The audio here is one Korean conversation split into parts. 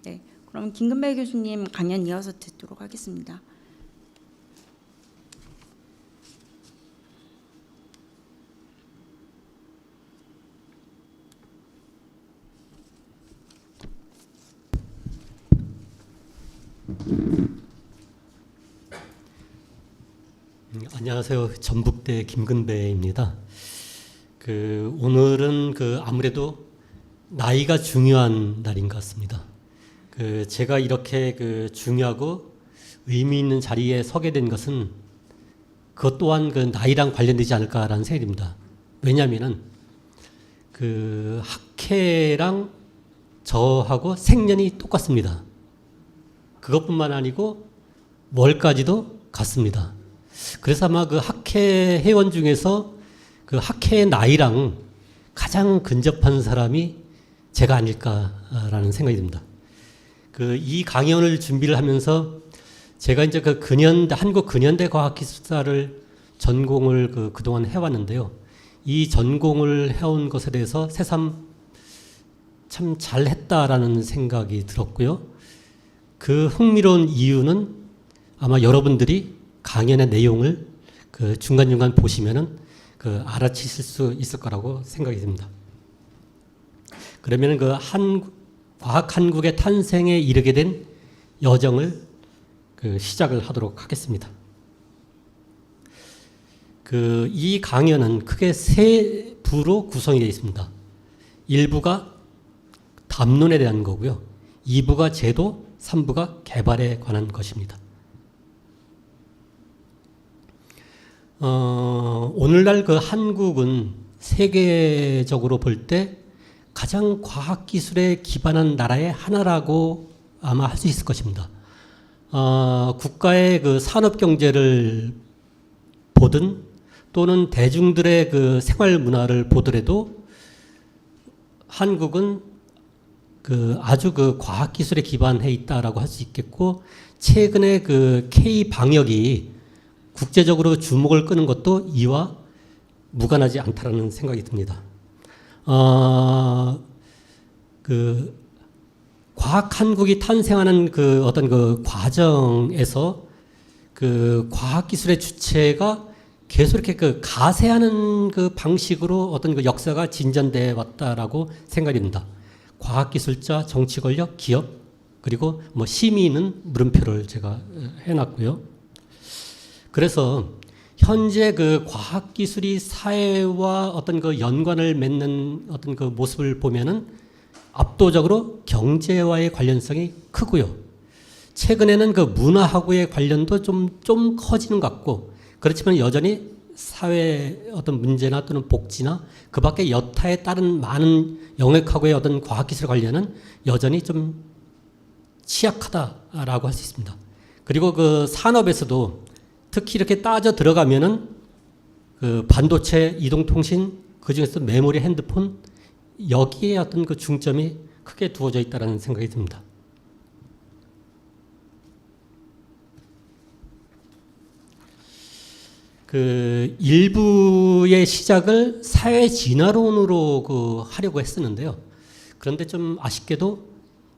네, 그럼 김근배 교수님 강연 이어서 듣도록 하겠습니다. 안녕하세요. 전북대 김근배입니다. 오늘은 아무래도 나이가 중요한 날인 것 같습니다. 제가 이렇게 중요하고 의미 있는 자리에 서게 된 것은 그것 또한 나이랑 관련되지 않을까라는 생각이 듭니다. 왜냐하면은 학회랑 저하고 생년이 똑같습니다. 그것뿐만 아니고 월까지도 같습니다. 그래서 아마 학회 회원 중에서 학회의 나이랑 가장 근접한 사람이 제가 아닐까라는 생각이 듭니다. 이 강연을 준비를 하면서 제가 이제 한국 근현대 과학기술사를 전공을 그동안 해왔는데요. 이 전공을 해온 것에 대해서 새삼 참 잘했다라는 생각이 들었고요. 그 흥미로운 이유는 아마 여러분들이 강연의 내용을 중간중간 보시면은 알아채실 수 있을 거라고 생각이 듭니다. 그러면은 과학 한국의 탄생에 이르게 된 여정을 시작을 하도록 하겠습니다. 이 강연은 크게 세 부로 구성이 되어 있습니다. 1부가 담론에 대한 거고요. 2부가 제도, 3부가 개발에 관한 것입니다. 오늘날 한국은 세계적으로 볼 때 가장 과학기술에 기반한 나라의 하나라고 아마 할 수 있을 것입니다. 국가의 산업경제를 보든 또는 대중들의 생활 문화를 보더라도 한국은 아주 과학기술에 기반해 있다라고 할 수 있겠고, 최근에 K-방역이 국제적으로 주목을 끄는 것도 이와 무관하지 않다라는 생각이 듭니다. 과학 한국이 탄생하는 어떤 과정에서 과학기술의 주체가 계속 이렇게 가세하는 방식으로 어떤 역사가 진전되어 왔다라고 생각이 듭니다. 과학기술자, 정치권력, 기업, 그리고 시민은 물음표를 제가 해놨고요. 그래서 현재 과학기술이 사회와 어떤 연관을 맺는 어떤 모습을 보면은 압도적으로 경제와의 관련성이 크고요. 최근에는 문화하고의 관련도 좀 커지는 것 같고, 그렇지만 여전히 사회 어떤 문제나 또는 복지나 그 밖에 여타에 따른 많은 영역하고의 어떤 과학기술 관련은 여전히 좀 취약하다라고 할 수 있습니다. 그리고 산업에서도 특히 이렇게 따져 들어가면은 반도체, 이동통신, 그 중에서 메모리, 핸드폰, 여기에 어떤 중점이 크게 두어져 있다는 생각이 듭니다. 일부의 시작을 사회 진화론으로 하려고 했었는데요. 그런데 좀 아쉽게도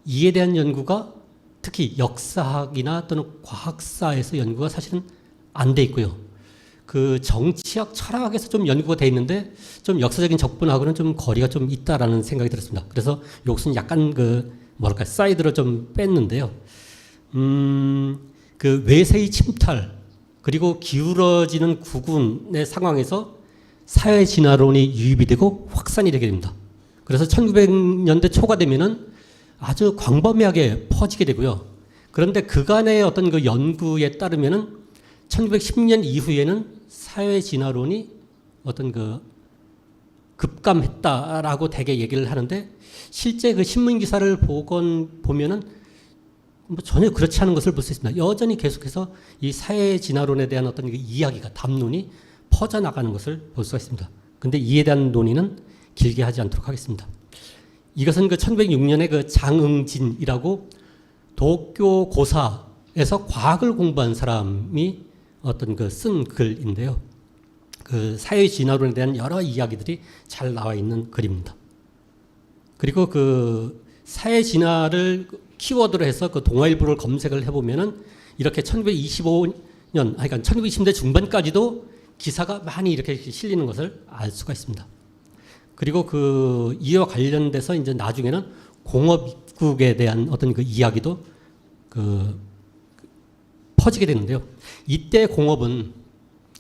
이에 대한 연구가 특히 역사학이나 또는 과학사에서 연구가 사실은 안 돼 있고요. 정치학, 철학에서 좀 연구가 돼 있는데 좀 역사적인 접근하고는 좀 거리가 좀 있다라는 생각이 들었습니다. 그래서 이것은 약간 사이드로 좀 뺐는데요. 외세의 침탈 그리고 기울어지는 국군의 상황에서 사회 진화론이 유입이 되고 확산이 되게 됩니다. 그래서 1900년대 초가 되면은 아주 광범위하게 퍼지게 되고요. 그런데 그간의 어떤 연구에 따르면은 1910년 이후에는 사회 진화론이 어떤 급감했다라고 대개 얘기를 하는데, 실제 신문 기사를 보면은 전혀 그렇지 않은 것을 볼 수 있습니다. 여전히 계속해서 이 사회 진화론에 대한 어떤 이야기가, 담론이 퍼져나가는 것을 볼 수가 있습니다. 근데 이에 대한 논의는 길게 하지 않도록 하겠습니다. 이것은 1906년에 장응진이라고 도쿄 고사에서 과학을 공부한 사람이 어떤 쓴 글인데요. 사회 진화론에 대한 여러 이야기들이 잘 나와 있는 글입니다. 그리고 사회 진화를 키워드로 해서 그 동아일보를 검색을 해보면은 이렇게 1925년, 그러니까 1920대 중반까지도 기사가 많이 이렇게 실리는 것을 알 수가 있습니다. 그리고 그 이와 관련돼서 이제 나중에는 공업 입국에 대한 어떤 그 이야기도 그 퍼지게 되는데요. 이때 공업은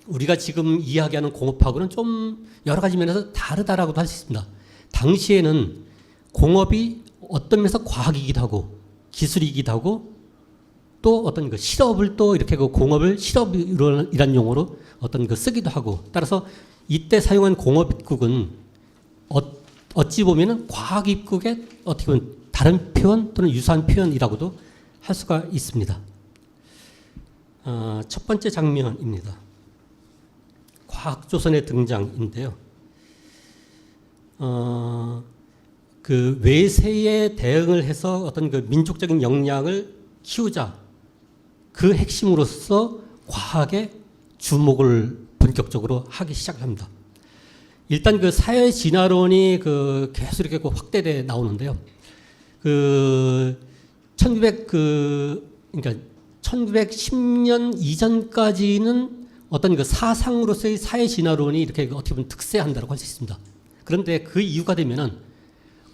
우리가 지금 이야기하는 공업하고는 좀 여러 가지 면에서 다르다라고도 할 수 있습니다. 당시에는 공업이 어떤 면에서 과학이기도 하고 기술이기도 하고 또 어떤 그 실업을 또 이렇게 그 공업을 실업이란 용어로 어떤 그 쓰기도 하고 따라서 이때 사용한 공업 입국은 어찌 보면은 과학 입국의 어떻게 보면 다른 표현 또는 유사한 표현이라고도 할 수가 있습니다. 첫 번째 장면입니다. 과학조선의 등장인데요. 그 외세에 대응을 해서 어떤 그 민족적인 역량을 키우자. 그 핵심으로서 과학에 주목을 본격적으로 하기 시작합니다. 일단 그 사회 진화론이 그 계속 이렇게 그 확대돼 나오는데요. 그 1910년 이전까지는 어떤 그 사상으로서의 사회 진화론이 이렇게 어떻게 보면 득세한다고 할 수 있습니다. 그런데 그 이유가 되면은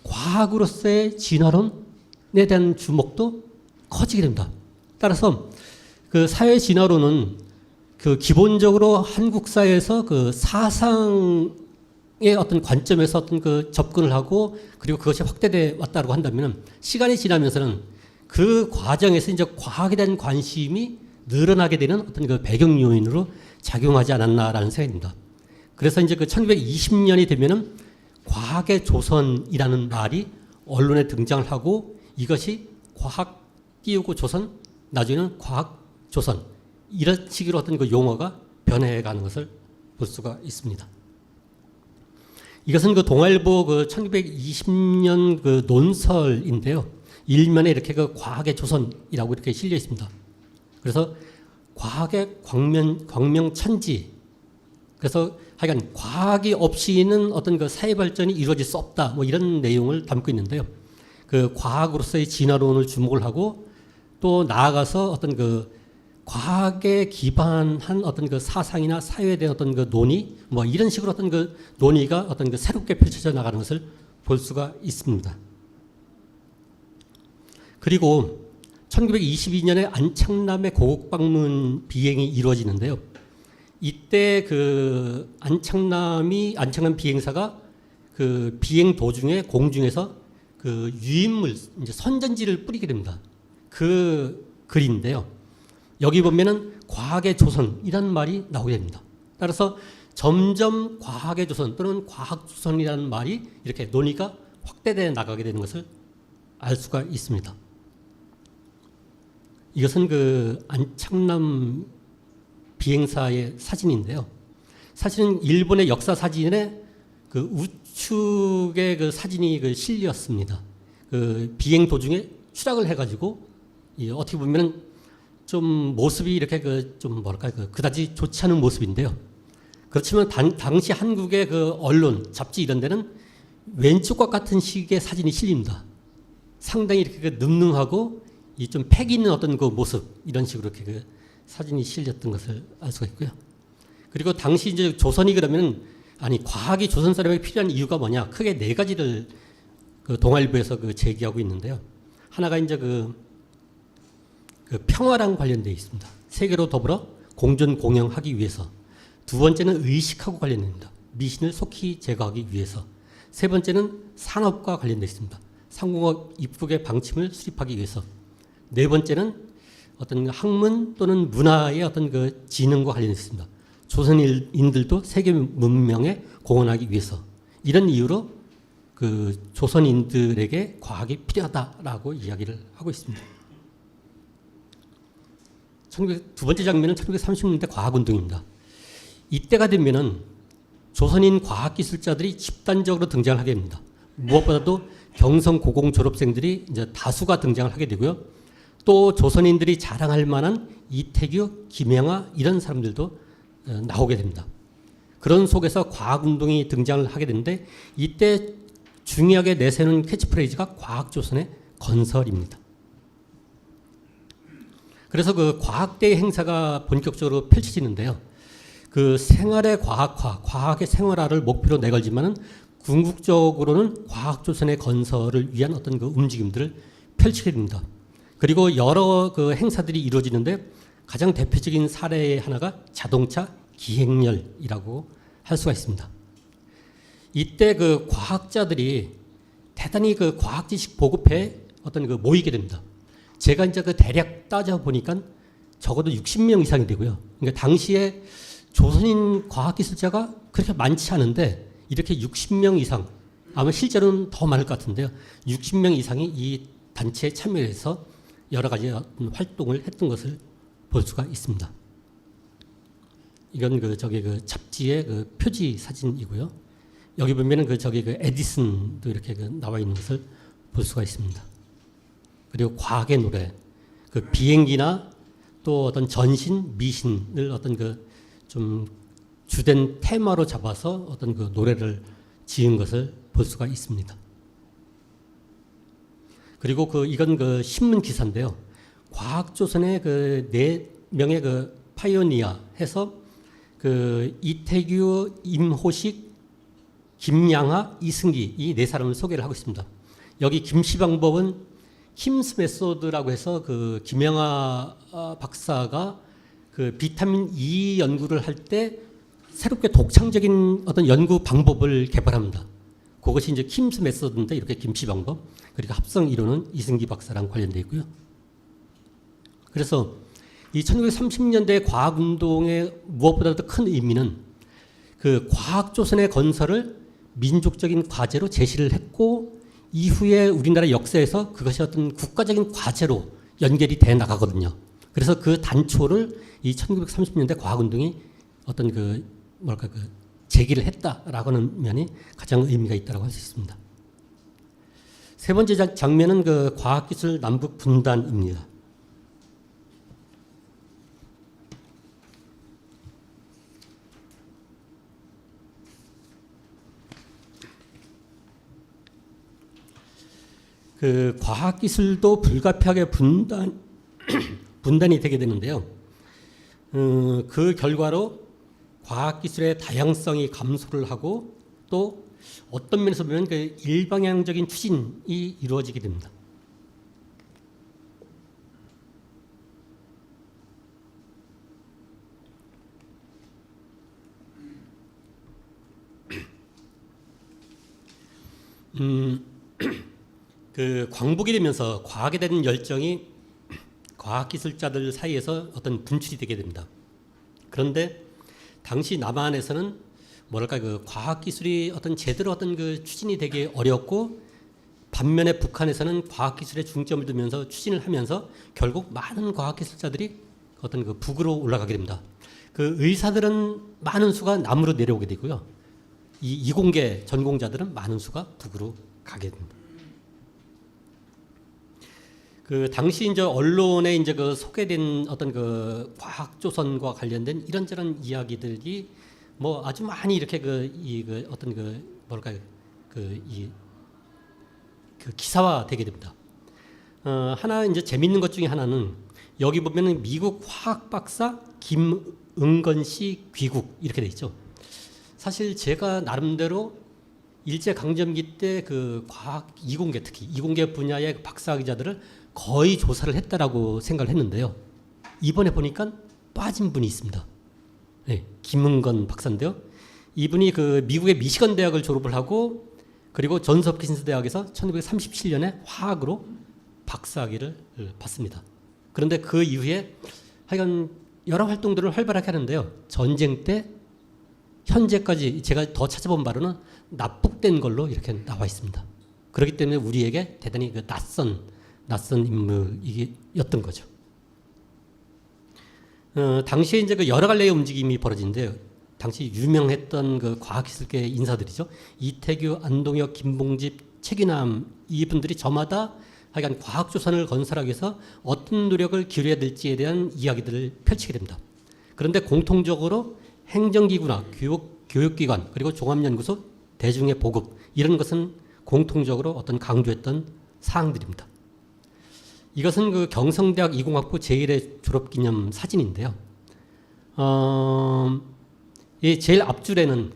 과학으로서의 진화론에 대한 주목도 커지게 됩니다. 따라서 그 사회 진화론은 그 기본적으로 한국 사회에서 그 사상의 어떤 관점에서 어떤 그 접근을 하고 그리고 그것이 확대돼 왔다고 한다면은 시간이 지나면서는 그 과정에서 이제 과학에 대한 관심이 늘어나게 되는 어떤 그 배경 요인으로 작용하지 않았나라는 생각입니다. 그래서 이제 그 1920년이 되면은 과학의 조선이라는 말이 언론에 등장을 하고 이것이 과학 띄우고 조선, 나중에는 과학 조선 이런 식으로 어떤 그 용어가 변해가는 것을 볼 수가 있습니다. 이것은 그 동아일보 그 1920년 그 논설인데요. 일면에 이렇게 그 과학의 조선이라고 이렇게 실려 있습니다. 그래서 과학의 광명천지. 그래서 하여간 과학이 없이는 어떤 그 사회 발전이 이루어질 수 없다. 뭐 이런 내용을 담고 있는데요. 그 과학으로서의 진화론을 주목을 하고 또 나아가서 어떤 그 과학에 기반한 어떤 그 사상이나 사회에 대한 어떤 그 논의 뭐 이런 식으로 어떤 그 논의가 어떤 그 새롭게 펼쳐져 나가는 것을 볼 수가 있습니다. 그리고 1922년에 안창남의 고국 방문 비행이 이루어지는데요. 이때 그 안창남 비행사가 그 비행 도중에 공중에서 그 유인물 이제 선전지를 뿌리게 됩니다. 그 글인데요. 여기 보면은 과학의 조선이라는 말이 나오게 됩니다. 따라서 점점 과학의 조선 또는 과학 조선이라는 말이 이렇게 논의가 확대돼 나가게 되는 것을 알 수가 있습니다. 이것은 그 안창남 비행사의 사진인데요. 사실은 일본의 역사 사진에 그 우측의 그 사진이 그 실렸습니다. 그 비행 도중에 추락을 해가지고 어떻게 보면 좀 모습이 이렇게 그 좀 뭐랄까 그다지 좋지 않은 모습인데요. 그렇지만 당시 한국의 그 언론, 잡지 이런 데는 왼쪽과 같은 식의 사진이 실립니다. 상당히 이렇게 그 늠름하고 이 좀 패기 있는 어떤 그 모습 이런 식으로 이렇게 그 사진이 실렸던 것을 알 수가 있고요. 그리고 당시 이제 조선이 그러면 아니 과학이 조선 사람에게 필요한 이유가 뭐냐? 크게 네 가지를 그 동아일보에서 그 제기하고 있는데요. 하나가 이제 그 평화랑 관련되어 있습니다. 세계로 더불어 공존 공영하기 위해서. 두 번째는 의식하고 관련됩니다. 미신을 속히 제거하기 위해서. 세 번째는 산업과 관련되어 있습니다. 상공업 입국의 방침을 수립하기 위해서. 네 번째는 어떤 학문 또는 문화의 어떤 그 진흥과 관련되어 있습니다. 조선인들도 세계 문명에 공헌하기 위해서. 이런 이유로 그 조선인들에게 과학이 필요하다라고 이야기를 하고 있습니다. 두 번째 장면은 1930년대 과학운동입니다. 이때가 되면은 조선인 과학기술자들이 집단적으로 등장을 하게 됩니다. 무엇보다도 경성 고공 졸업생들이 이제 다수가 등장을 하게 되고요. 또 조선인들이 자랑할 만한 이태규, 김영하 이런 사람들도 나오게 됩니다. 그런 속에서 과학운동이 등장을 하게 되는데 이때 중요하게 내세우는 캐치프레이즈가 과학조선의 건설입니다. 그래서 그 과학대회 행사가 본격적으로 펼쳐지는데요. 그 생활의 과학화, 과학의 생활화를 목표로 내걸지만은 궁극적으로는 과학조선의 건설을 위한 어떤 그 움직임들을 펼치게 됩니다. 그리고 여러 그 행사들이 이루어지는데 가장 대표적인 사례의 하나가 자동차 기행열이라고 할 수가 있습니다. 이때 그 과학자들이 대단히 그 과학 지식 보급회에 어떤 그 모이게 됩니다. 제가 이제 그 대략 따져 보니까 적어도 60명 이상이 되고요. 그러니까 당시에 조선인 과학기술자가 그렇게 많지 않은데 이렇게 60명 이상, 아마 실제로는 더 많을 것 같은데요. 60명 이상이 이 단체에 참여해서 여러 가지 활동을 했던 것을 볼 수가 있습니다. 이건 그 잡지의 그 표지 사진이고요. 여기 보면은 그 에디슨도 이렇게 그 나와 있는 것을 볼 수가 있습니다. 그리고 과학의 노래, 그 비행기나 또 어떤 전신, 미신을 어떤 그 좀 주된 테마로 잡아서 어떤 그 노래를 지은 것을 볼 수가 있습니다. 그리고 이건 그 신문 기사인데요. 과학조선의 그 4명의 그 파이오니아 해서 그 이태규, 임호식, 김양하, 이승기 이 4사람을 소개를 하고 있습니다. 여기 김씨방법은 힘스 메소드라고 해서 그 김양하 박사가 그 비타민 E 연구를 할 때 새롭게 독창적인 어떤 연구 방법을 개발합니다. 그것이 이제 힘스 메소드인데 이렇게 김씨 방법, 그리고 합성 이론은 이승기 박사랑 관련되어 있고요. 그래서 이 1930년대 과학 운동의 무엇보다도 큰 의미는 그 과학 조선의 건설을 민족적인 과제로 제시를 했고 이후에 우리나라 역사에서 그것이 어떤 국가적인 과제로 연결이 돼 나가거든요. 그래서 그 단초를 이 1930년대 과학운동이 어떤 제기를 했다라고 하는 면이 가장 의미가 있다고 할 수 있습니다. 세 번째 장면은 그 과학기술 남북 분단입니다. 그 과학기술도 불가피하게 분단이 되게 되는데요. 그 결과로 과학기술의 다양성이 감소를 하고 또 어떤 면에서 보면 그 일방향적인 추진이 이루어지게 됩니다. 그 광복이 되면서 과학에 대한 열정이 과학기술자들 사이에서 어떤 분출이 되게 됩니다. 그런데 당시 남한에서는 그 과학기술이 제대로 그 추진이 되기 어렵고 반면에 북한에서는 과학기술에 중점을 두면서 추진을 하면서 결국 많은 과학기술자들이 그 북으로 올라가게 됩니다. 그 의사들은 많은 수가 남으로 내려오게 되고요. 이 이공계 전공자들은 많은 수가 북으로 가게 됩니다. 그 당시 이제 언론에 이제 소개된 어떤 그 과학조선과 관련된 이런저런 이야기들이 아주 많이 이렇게 기사화 되게 됩니다. 하나 이제 재밌는 것 중에 하나는 여기 보면은 미국 화학 박사 김응건 씨 귀국 이렇게 돼 있죠. 사실 제가 나름대로 일제 강점기 때 그 과학 이공계 특히 이공계 분야의 박사 기자들을 거의 조사를 했다라고 생각을 했는데요. 이번에 보니까 빠진 분이 있습니다. 네, 김은건 박사인데요. 이분이 그 미국의 미시건 대학을 졸업을 하고 그리고 존스 홉킨스 대학에서 1937년에 화학으로 박사학위를 받습니다. 그런데 그 이후에 하여간 여러 활동들을 활발하게 하는데요. 전쟁 때 현재까지 제가 더 찾아본 바로는 납북된 걸로 이렇게 나와 있습니다. 그렇기 때문에 우리에게 대단히 낯선 인물이었던 거죠. 당시에 이제 여러 갈래의 움직임이 벌어지는데요. 당시 유명했던 그 과학기술계 인사들이죠. 이태규, 안동혁, 김봉집, 최기남 이분들이 저마다 하여간 과학조선을 건설하기 위해서 어떤 노력을 기울여야 될지에 대한 이야기들을 펼치게 됩니다. 그런데 공통적으로 행정기구나 교육기관 그리고 종합연구소 대중의 보급 이런 것은 공통적으로 강조했던 사항들입니다. 이것은 그 경성대학 이공학부 제1회 졸업기념 사진인데요. 이 제일 앞줄의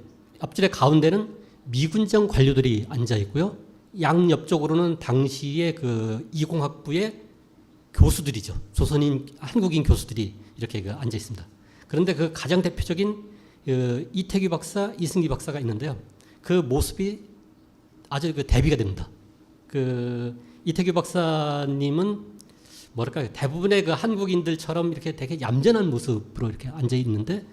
가운데는 미군정 관료들이 앉아 있고요. 양옆쪽으로는 당시의 그 이공학부의 교수들이죠. 조선인, 한국인 교수들이 이렇게 그 앉아 있습니다. 그런데 그 가장 대표적인 이태규 박사, 이승기 박사가 있는데요. 그 모습이 아주 그 대비가 됩니다. 그 이태규 박사님은 뭐랄까요, 대부분의 그 한국인들처럼 이렇게 되게 얌전한 모습으로 이렇게 앉아 있는데,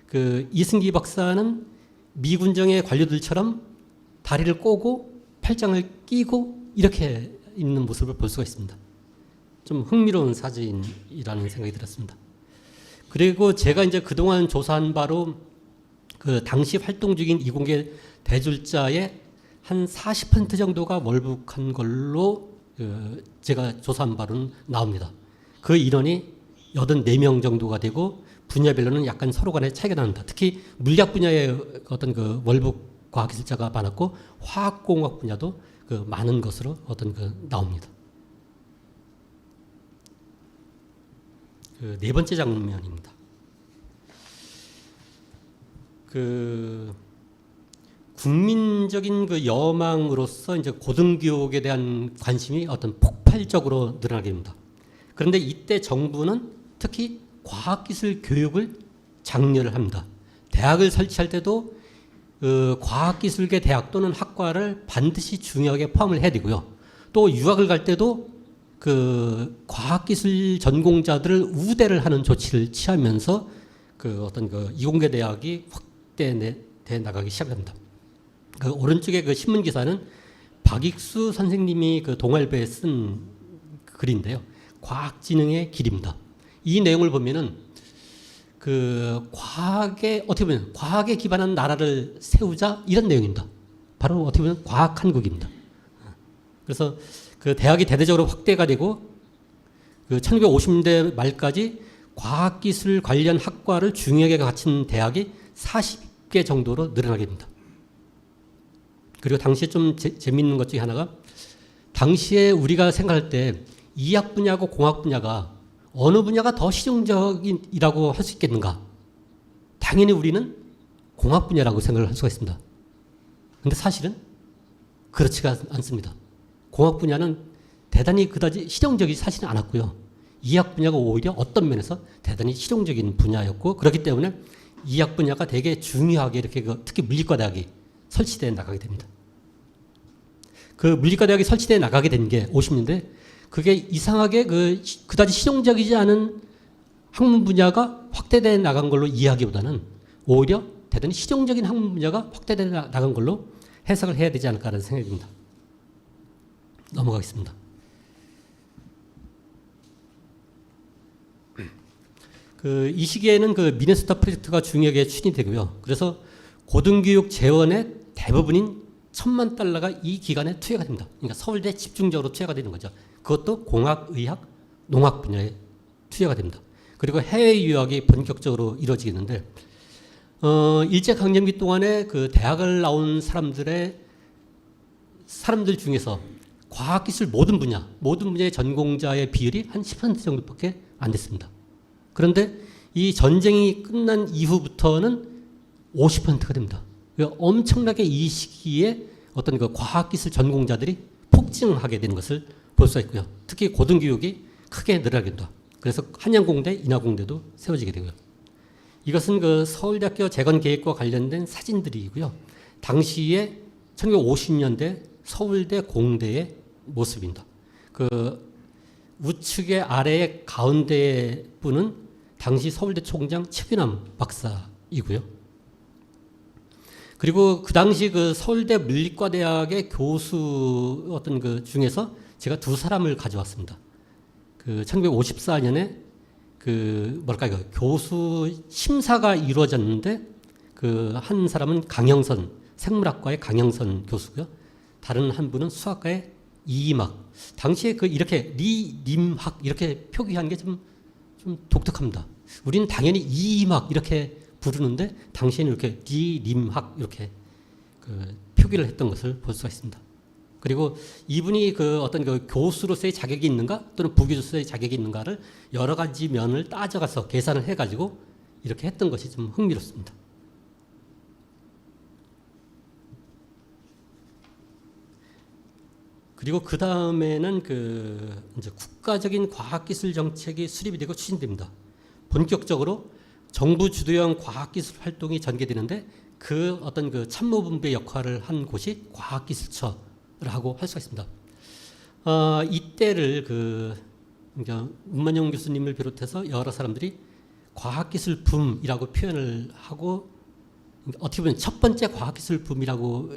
그 이승기 박사는 미군정의 관료들처럼 다리를 꼬고 팔짱을 끼고 이렇게 있는 모습을 볼 수가 있습니다. 좀 흥미로운 사진이라는 생각이 들었습니다. 그리고 제가 이제 그동안 조사한 바로 그 당시 활동 중인 이공계 대졸자의 한 40% 정도가 월북한 걸로 제가 조사한 바로는 나옵니다. 그 인원이 84명 정도가 되고 분야별로는 약간 서로 간에 차이가 납니다. 특히 물리학 분야의 어떤 그 월북 과학기술자가 많았고 화학공학 분야도 그 많은 것으로 어떤 그 나옵니다. 그 네 번째 장면입니다. 그 국민적인 그 여망으로서 이제 고등교육에 대한 관심이 어떤 폭발적으로 늘어나게 됩니다. 그런데 이때 정부는 특히 과학기술 교육을 장려를 합니다. 대학을 설치할 때도 과학기술계 대학 또는 학과를 반드시 중요하게 포함을 해야 되고요. 또 유학을 갈 때도 그 과학기술 전공자들을 우대를 하는 조치를 취하면서 그 어떤 그 이공계 대학이 확대돼 나가기 시작합니다. 그 오른쪽에 그 신문 기사는 박익수 선생님이 그 동아일보에 쓴 글인데요. 과학진흥의 길입니다. 이 내용을 보면은 그 과학에 어떻게 보면 과학에 기반한 나라를 세우자 이런 내용입니다. 바로 어떻게 보면 과학 한국입니다. 그래서 그 대학이 대대적으로 확대가 되고 그 1950년대 말까지 과학기술 관련 학과를 중요하게 갖춘 대학이 40개 정도로 늘어나게 됩니다. 그리고 당시에 좀 재밌는 것 중에 하나가 당시에 우리가 생각할 때 이학 분야하고 공학 분야가 어느 분야가 더 실용적이라고 할 수 있겠는가? 당연히 우리는 공학 분야라고 생각을 할 수가 있습니다. 그런데 사실은 그렇지가 않습니다. 공학 분야는 대단히 그다지 실용적이지 사실은 않았고요. 이학 분야가 오히려 어떤 면에서 대단히 실용적인 분야였고 그렇기 때문에 이학 분야가 되게 중요하게 이렇게 특히 물리과 대학이 설치되어 나가게 됩니다. 그 물리과 대학이 설치되어 나가게 된 게 50년대 그게 이상하게 그다지 실용적이지 않은 학문 분야가 확대되어 나간 걸로 이해하기보다는 오히려 대단히 실용적인 학문 분야가 확대되어 나간 걸로 해석을 해야 되지 않을까라는 생각이 듭니다. 넘어가겠습니다. 이 시기에는 그 미네소타 프로젝트가 중요하게 추진이 되고요. 그래서 고등교육 재원의 대부분인 $10,000,000가 이 기간에 투여가 됩니다. 그러니까 서울대 집중적으로 투여가 되는 거죠. 그것도 공학, 의학, 농학 분야에 투여가 됩니다. 그리고 해외 유학이 본격적으로 이루어지겠는데, 일제강점기 동안에 그 대학을 나온 사람들 중에서 과학기술 모든 분야의 전공자의 비율이 한 10% 정도밖에 안 됐습니다. 그런데 이 전쟁이 끝난 이후부터는 50%가 됩니다. 엄청나게 이 시기에 어떤 그 과학기술 전공자들이 폭증하게 되는 것을 볼 수가 있고요. 특히 고등교육이 크게 늘어나게 됩니다. 그래서 한양공대, 인하공대도 세워지게 되고요. 이것은 그 서울대학교 재건계획과 관련된 사진들이고요. 당시에 1950년대 서울대 공대의 모습입니다. 그 우측의 아래의 가운데 분은 당시 서울대 총장 최규남 박사이고요. 그리고 그 당시 그 서울대 물리과대학의 교수 어떤 그 중에서 제가 두 사람을 가져왔습니다. 그 1954년에 그 뭐랄까요, 교수 심사가 이루어졌는데 그 한 사람은 강영선 생물학과의 강영선 교수고요. 다른 한 분은 수학과의 이임학. 당시에 그 이렇게 리림학 이렇게 표기한 게 좀 독특합니다. 우리는 당연히 이임학 이렇게 부르는데 당시에는 이렇게 리림학 이렇게 그 표기를 했던 것을 볼 수가 있습니다. 그리고 이분이 그 어떤 그 교수로서의 자격이 있는가 또는 부교수로서의 자격이 있는가를 여러 가지 면을 따져가서 계산을 해가지고 이렇게 했던 것이 좀 흥미롭습니다. 그리고 그 다음에는 그 이제 국가적인 과학기술 정책이 수립이 되고 추진됩니다. 본격적으로 정부 주도형 과학기술 활동이 전개되는데 그 어떤 그 참모본부의 역할을 한 곳이 과학기술처라고 할 수가 있습니다. 이때를 그러니까 문만영 교수님을 비롯해서 여러 사람들이 과학기술 붐이라고 표현을 하고 어떻게 보면 첫 번째 과학기술 붐이라고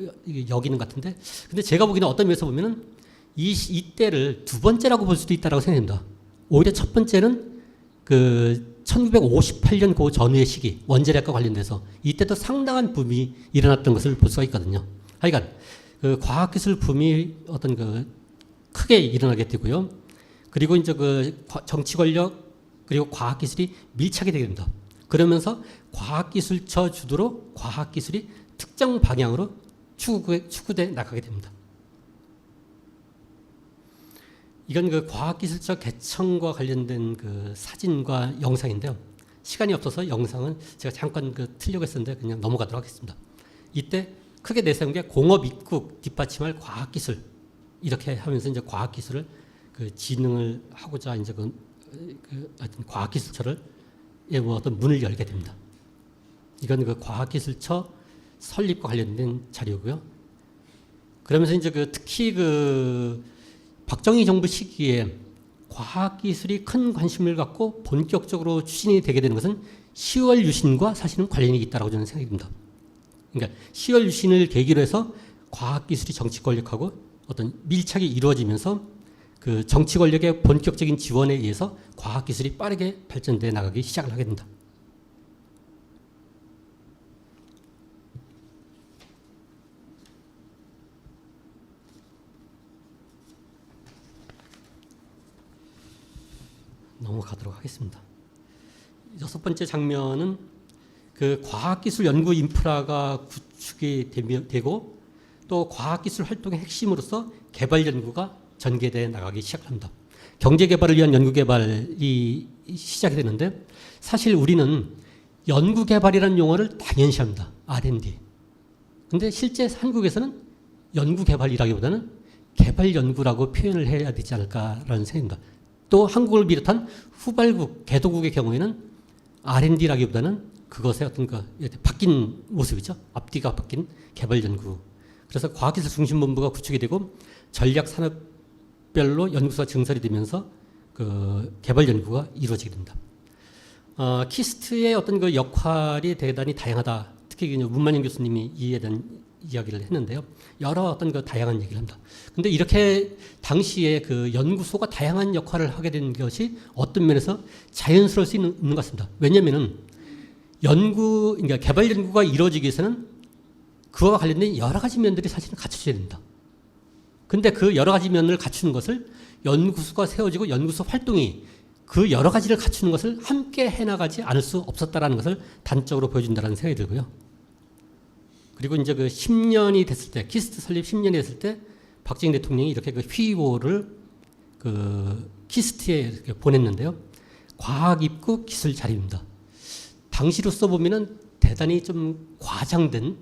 여기는 것 같은데, 근데 제가 보기에는 어떤 면에서 보면은 이때를 두 번째라고 볼 수도 있다라고 생각합니다. 오히려 첫 번째는 그 1958년 그 전후의 시기 원자력과 관련돼서 이때도 상당한 붐이 일어났던 것을 볼 수가 있거든요. 하여간 그 과학기술 붐이 어떤 그 크게 일어나게 되고요. 그리고 이제 그 정치 권력 그리고 과학기술이 밀착이 되게 됩니다. 그러면서 과학기술처 주도로 과학기술이 특정 방향으로 추구돼 나가게 됩니다. 이건 그 과학기술처 개청과 관련된 그 사진과 영상인데요. 시간이 없어서 영상은 제가 잠깐 그 틀려고 했었는데 그냥 넘어가도록 하겠습니다. 이때 크게 내세운 게 공업 입국 뒷받침할 과학기술 이렇게 하면서 이제 과학기술을 그 진흥을 하고자 이제 그 하여튼 과학기술처를 뭐 어떤 문을 열게 됩니다. 이건 그 과학기술처 설립과 관련된 자료고요. 그러면서 이제 그 특히 그 박정희 정부 시기에 과학기술이 큰 관심을 갖고 본격적으로 추진이 되게 되는 것은 10월 유신과 사실은 관련이 있다고 저는 생각이 듭니다. 그러니까 10월 유신을 계기로 해서 과학기술이 정치 권력하고 어떤 밀착이 이루어지면서 그 정치 권력의 본격적인 지원에 의해서 과학기술이 빠르게 발전돼 나가기 시작을 하게 됩니다. 넘어가도록 하겠습니다. 여섯 번째 장면은 그 과학기술 연구 인프라가 구축이 되고 또 과학기술 활동의 핵심으로서 개발 연구가 전개돼 나가기 시작합니다. 경제개발을 위한 연구개발이 시작이 되는데 사실 우리는 연구개발이라는 용어를 당연시합니다. R&D. 근데 실제 한국에서는 연구개발이라기보다는 개발연구라고 표현을 해야 되지 않을까라는 생각입니다. 또 한국을 비롯한 후발국, 개도국의 경우에는 R&D라기보다는 그것의 어떤 그 바뀐 모습이죠. 앞뒤가 바뀐 개발연구. 그래서 과학기술 중심본부가 구축이 되고 전략산업별로 연구소가 증설이 되면서 그 개발연구가 이루어지게 됩니다. 키스트의 어떤 그 역할이 대단히 다양하다. 특히 문만영 교수님이 이에 대한 이야기를 했는데요. 여러 어떤 그 다양한 얘기를 합니다. 근데 이렇게 당시에 그 연구소가 다양한 역할을 하게 된 것이 어떤 면에서 자연스러울 수 있는 것 같습니다. 왜냐면은 그러니까 개발 연구가 이루어지기 위해서는 그와 관련된 여러 가지 면들이 사실은 갖춰져야 됩니다. 근데 그 여러 가지 면을 갖추는 것을 연구소가 세워지고 연구소 활동이 그 여러 가지를 갖추는 것을 함께 해나가지 않을 수 없었다라는 것을 단적으로 보여준다는 생각이 들고요. 그리고 이제 그 10년이 됐을 때, 키스트 설립 10년이 됐을 때, 박정희 대통령이 이렇게 그 휘호를 그 키스트에 이렇게 보냈는데요. 과학 입국 기술 자립입니다. 당시로서 보면은 대단히 좀 과장된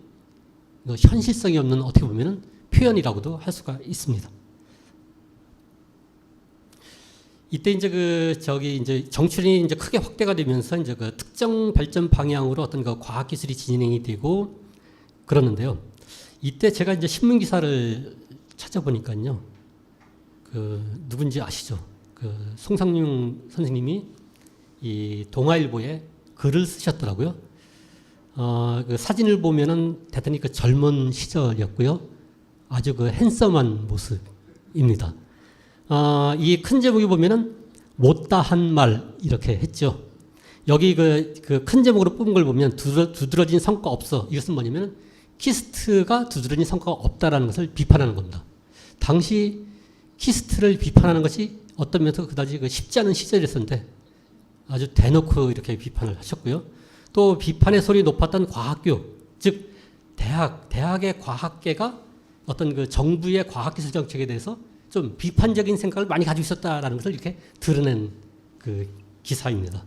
현실성이 없는 어떻게 보면은 표현이라고도 할 수가 있습니다. 이때 이제 이제 정출이 이제 크게 확대가 되면서 이제 그 특정 발전 방향으로 어떤 그 과학 기술이 진행이 되고 그러는데요. 이때 제가 이제 신문 기사를 찾아보니까요. 그 누군지 아시죠? 그 송상용 선생님이 이 동아일보에 글을 쓰셨더라고요. 그 사진을 보면은 대단히 그 젊은 시절이었고요. 아주 그 핸섬한 모습입니다. 이 큰 제목이 보면은 못다한 말 이렇게 했죠. 여기 그 큰 제목으로 뽑은 걸 보면 두드러진 성과 없어. 이것은 뭐냐면 키스트가 두드러진 성과가 없다라는 것을 비판하는 겁니다. 당시 키스트를 비판하는 것이 어떤 면에서 그다지 쉽지 않은 시절이었는데 아주 대놓고 이렇게 비판을 하셨고요. 또 비판의 소리 높았던 과학교, 즉 대학의 과학계가 어떤 그 정부의 과학기술 정책에 대해서 좀 비판적인 생각을 많이 가지고 있었다라는 것을 이렇게 드러낸 그 기사입니다.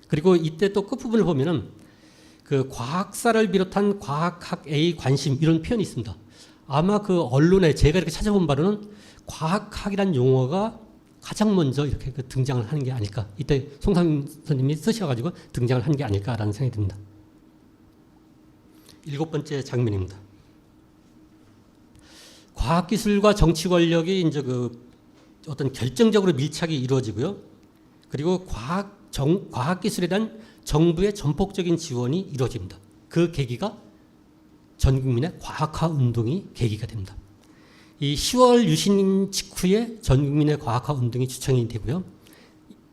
그리고 이때 또 끝부분을 보면은 그 과학사를 비롯한 과학학의 관심 이런 표현이 있습니다. 아마 그 언론에 제가 이렇게 찾아본 바로는 과학학이란 용어가 가장 먼저 이렇게 그 등장을 하는 게 아닐까. 이때 송상 선생님이 쓰셔가지고 등장을 한 게 아닐까라는 생각이 듭니다. 7번째 장면입니다. 과학기술과 정치 권력이 이제 그 어떤 결정적으로 밀착이 이루어지고요. 그리고 과학기술에 대한 정부의 전폭적인 지원이 이루어집니다. 그 계기가 전 국민의 과학화 운동이 계기가 됩니다. 이 10월 유신 직후에 전 국민의 과학화 운동이 주창이 되고요.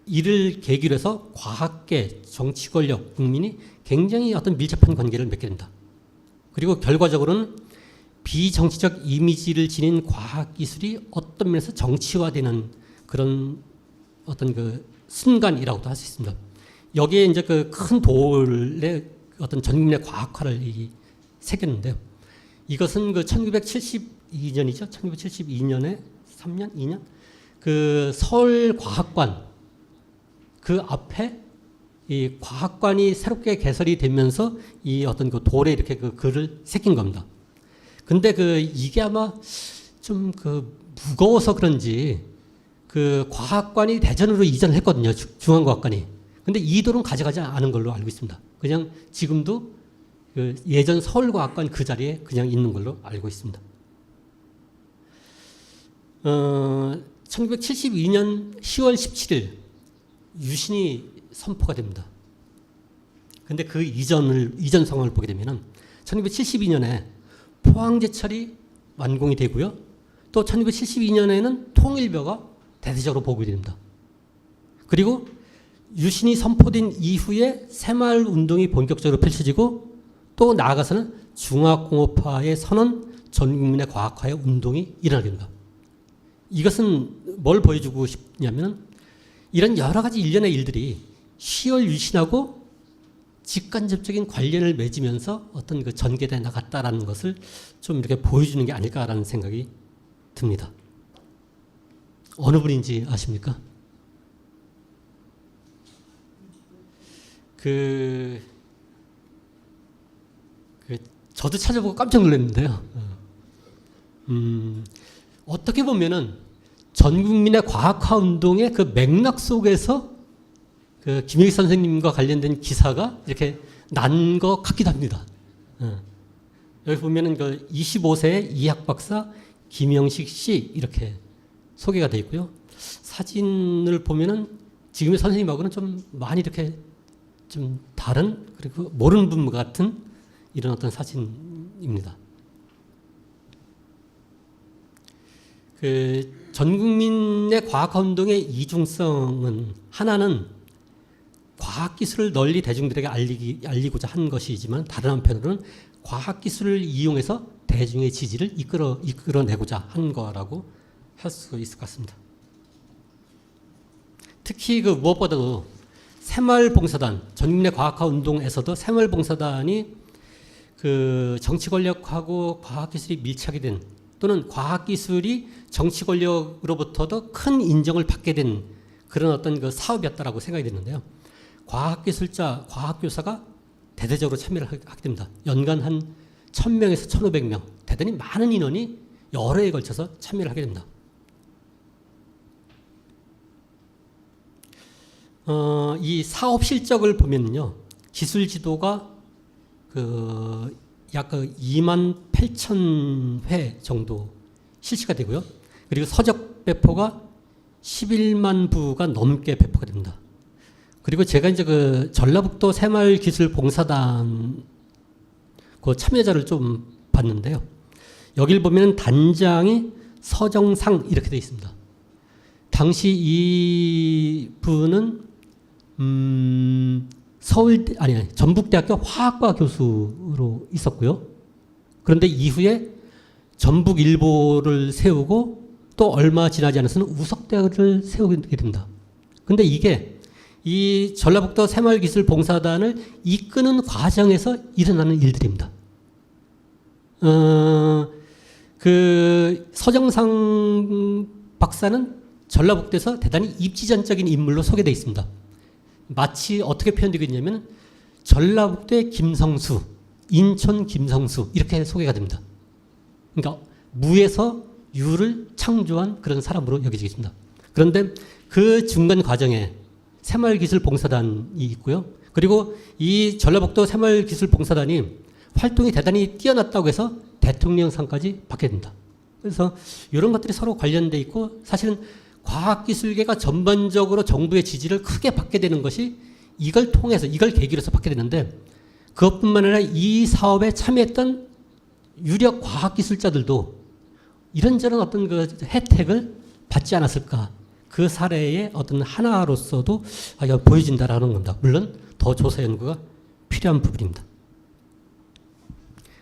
이를 계기로 해서 과학계, 정치 권력, 국민이 굉장히 어떤 밀접한 관계를 맺게 된다. 그리고 결과적으로는 비정치적 이미지를 지닌 과학기술이 어떤 면에서 정치화되는 그런 어떤 그 순간이라고도 할 수 있습니다. 여기에 이제 그 큰 돌의 어떤 전 국민의 과학화를 새겼는데요. 이것은 그 1972년이죠. 1972년에 3년, 2년 그 서울과학관 그 앞에 이 과학관이 새롭게 개설이 되면서 이 어떤 그 돌에 이렇게 그 글을 새긴 겁니다. 근데 그 이게 아마 좀 그 무거워서 그런지 그 과학관이 대전으로 이전을 했거든요. 중앙과학관이. 근데 이 돌은 가져가지 않은 걸로 알고 있습니다. 그냥 지금도 그 예전 서울과학관 그 자리에 그냥 있는 걸로 알고 있습니다. 1972년 10월 17일 유신이 선포가 됩니다. 근데 그 이전 상황을 보게 되면은 1972년에 포항제철이 완공이 되고요. 또 1972년에는 통일벼가 대대적으로 보급이 됩니다. 그리고 유신이 선포된 이후에 새마을 운동이 본격적으로 펼쳐지고 또 나아가서는 중화공업화의 선언, 전국민의 과학화의 운동이 일어나게 됩니다. 이것은 뭘 보여주고 싶냐면 이런 여러 가지 일련의 일들이 10월 유신하고 직간접적인 관련을 맺으면서 어떤 그 전개돼 나갔다라는 것을 좀 이렇게 보여주는 게 아닐까라는 생각이 듭니다. 어느 분인지 아십니까? 저도 찾아보고 깜짝 놀랐는데요. 어떻게 보면은 전 국민의 과학화 운동의 그 맥락 속에서 그 김일기 선생님과 관련된 기사가 이렇게 난 것 같기도 합니다. 여기 보면은 그 25세의 이학 박사 김영식 씨 이렇게 소개가 되어 있고요. 사진을 보면은 지금의 선생님하고는 좀 많이 이렇게 좀 다른 그리고 모르는 분 같은 이런 어떤 사진입니다. 그 전 국민의 과학화 운동의 이중성은 하나는 과학기술을 널리 대중들에게 알리고자 한 것이지만 다른 한편으로는 과학기술을 이용해서 대중의 지지를 이끌어내고자 한 거라고 할 수 있을 것 같습니다. 특히 그 무엇보다도 새마을봉사단, 전국민의 과학화 운동에서도 새마을봉사단이 그 정치 권력하고 과학기술이 밀착이 된 또는 과학기술이 정치 권력으로부터도 큰 인정을 받게 된 그런 어떤 그 사업이었다라고 생각이 되는데요. 과학기술자, 과학교사가 대대적으로 참여를 하게 됩니다. 연간 한 1000명에서 1500명, 대단히 많은 인원이 여러 해에 걸쳐서 참여를 하게 됩니다. 이 사업 실적을 보면요. 기술 지도가 약 28,000회 정도 실시가 되고요. 그리고 서적 배포가 11만 부가 넘게 배포가 됩니다. 그리고 제가 이제 그 전라북도 새마을기술봉사단 그 참여자를 좀 봤는데요. 여기를 보면 단장이 서정상 이렇게 되어 있습니다. 당시 이 분은 전북대학교 화학과 교수로 있었고요. 그런데 이후에 전북일보를 세우고 또 얼마 지나지 않아서는 우석대학을 세우게 됩니다. 근데 이게 이 전라북도 새마을기술봉사단을 이끄는 과정에서 일어나는 일들입니다. 그 서정상 박사는 전라북도에서 대단히 입지전적인 인물로 소개되어 있습니다. 마치 어떻게 표현되고 있냐면 전라북도의 김성수, 인천 김성수 이렇게 소개가 됩니다. 그러니까 무에서 유를 창조한 그런 사람으로 여겨지겠습니다. 그런데 그 중간 과정에 새마을기술봉사단이 있고요. 그리고 이 전라북도 새마을기술봉사단이 활동이 대단히 뛰어났다고 해서 대통령상까지 받게 됩니다. 그래서 이런 것들이 서로 관련돼 있고 사실은 과학기술계가 전반적으로 정부의 지지를 크게 받게 되는 것이 이걸 통해서 이걸 계기로 해서 받게 되는데 그것뿐만 아니라 이 사업에 참여했던 유력 과학기술자들도 이런저런 어떤 그 혜택을 받지 않았을까. 그 사례의 어떤 하나로서도 보여진다라는 겁니다. 물론 더 조사 연구가 필요한 부분입니다.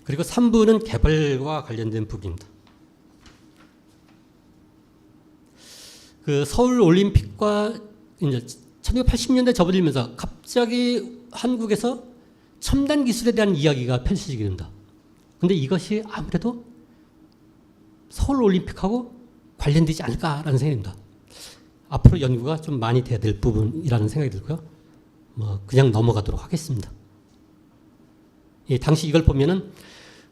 그리고 3부는 개발과 관련된 부분입니다. 그 서울 올림픽과 이제 1980년대 접어들면서 갑자기 한국에서 첨단 기술에 대한 이야기가 펼쳐지게 됩니다. 근데 이것이 아무래도 서울 올림픽하고 관련되지 않을까라는 생각입니다. 앞으로 연구가 좀 많이 돼야 될 부분이라는 생각이 들고요. 뭐 그냥 넘어가도록 하겠습니다. 예, 당시 이걸 보면은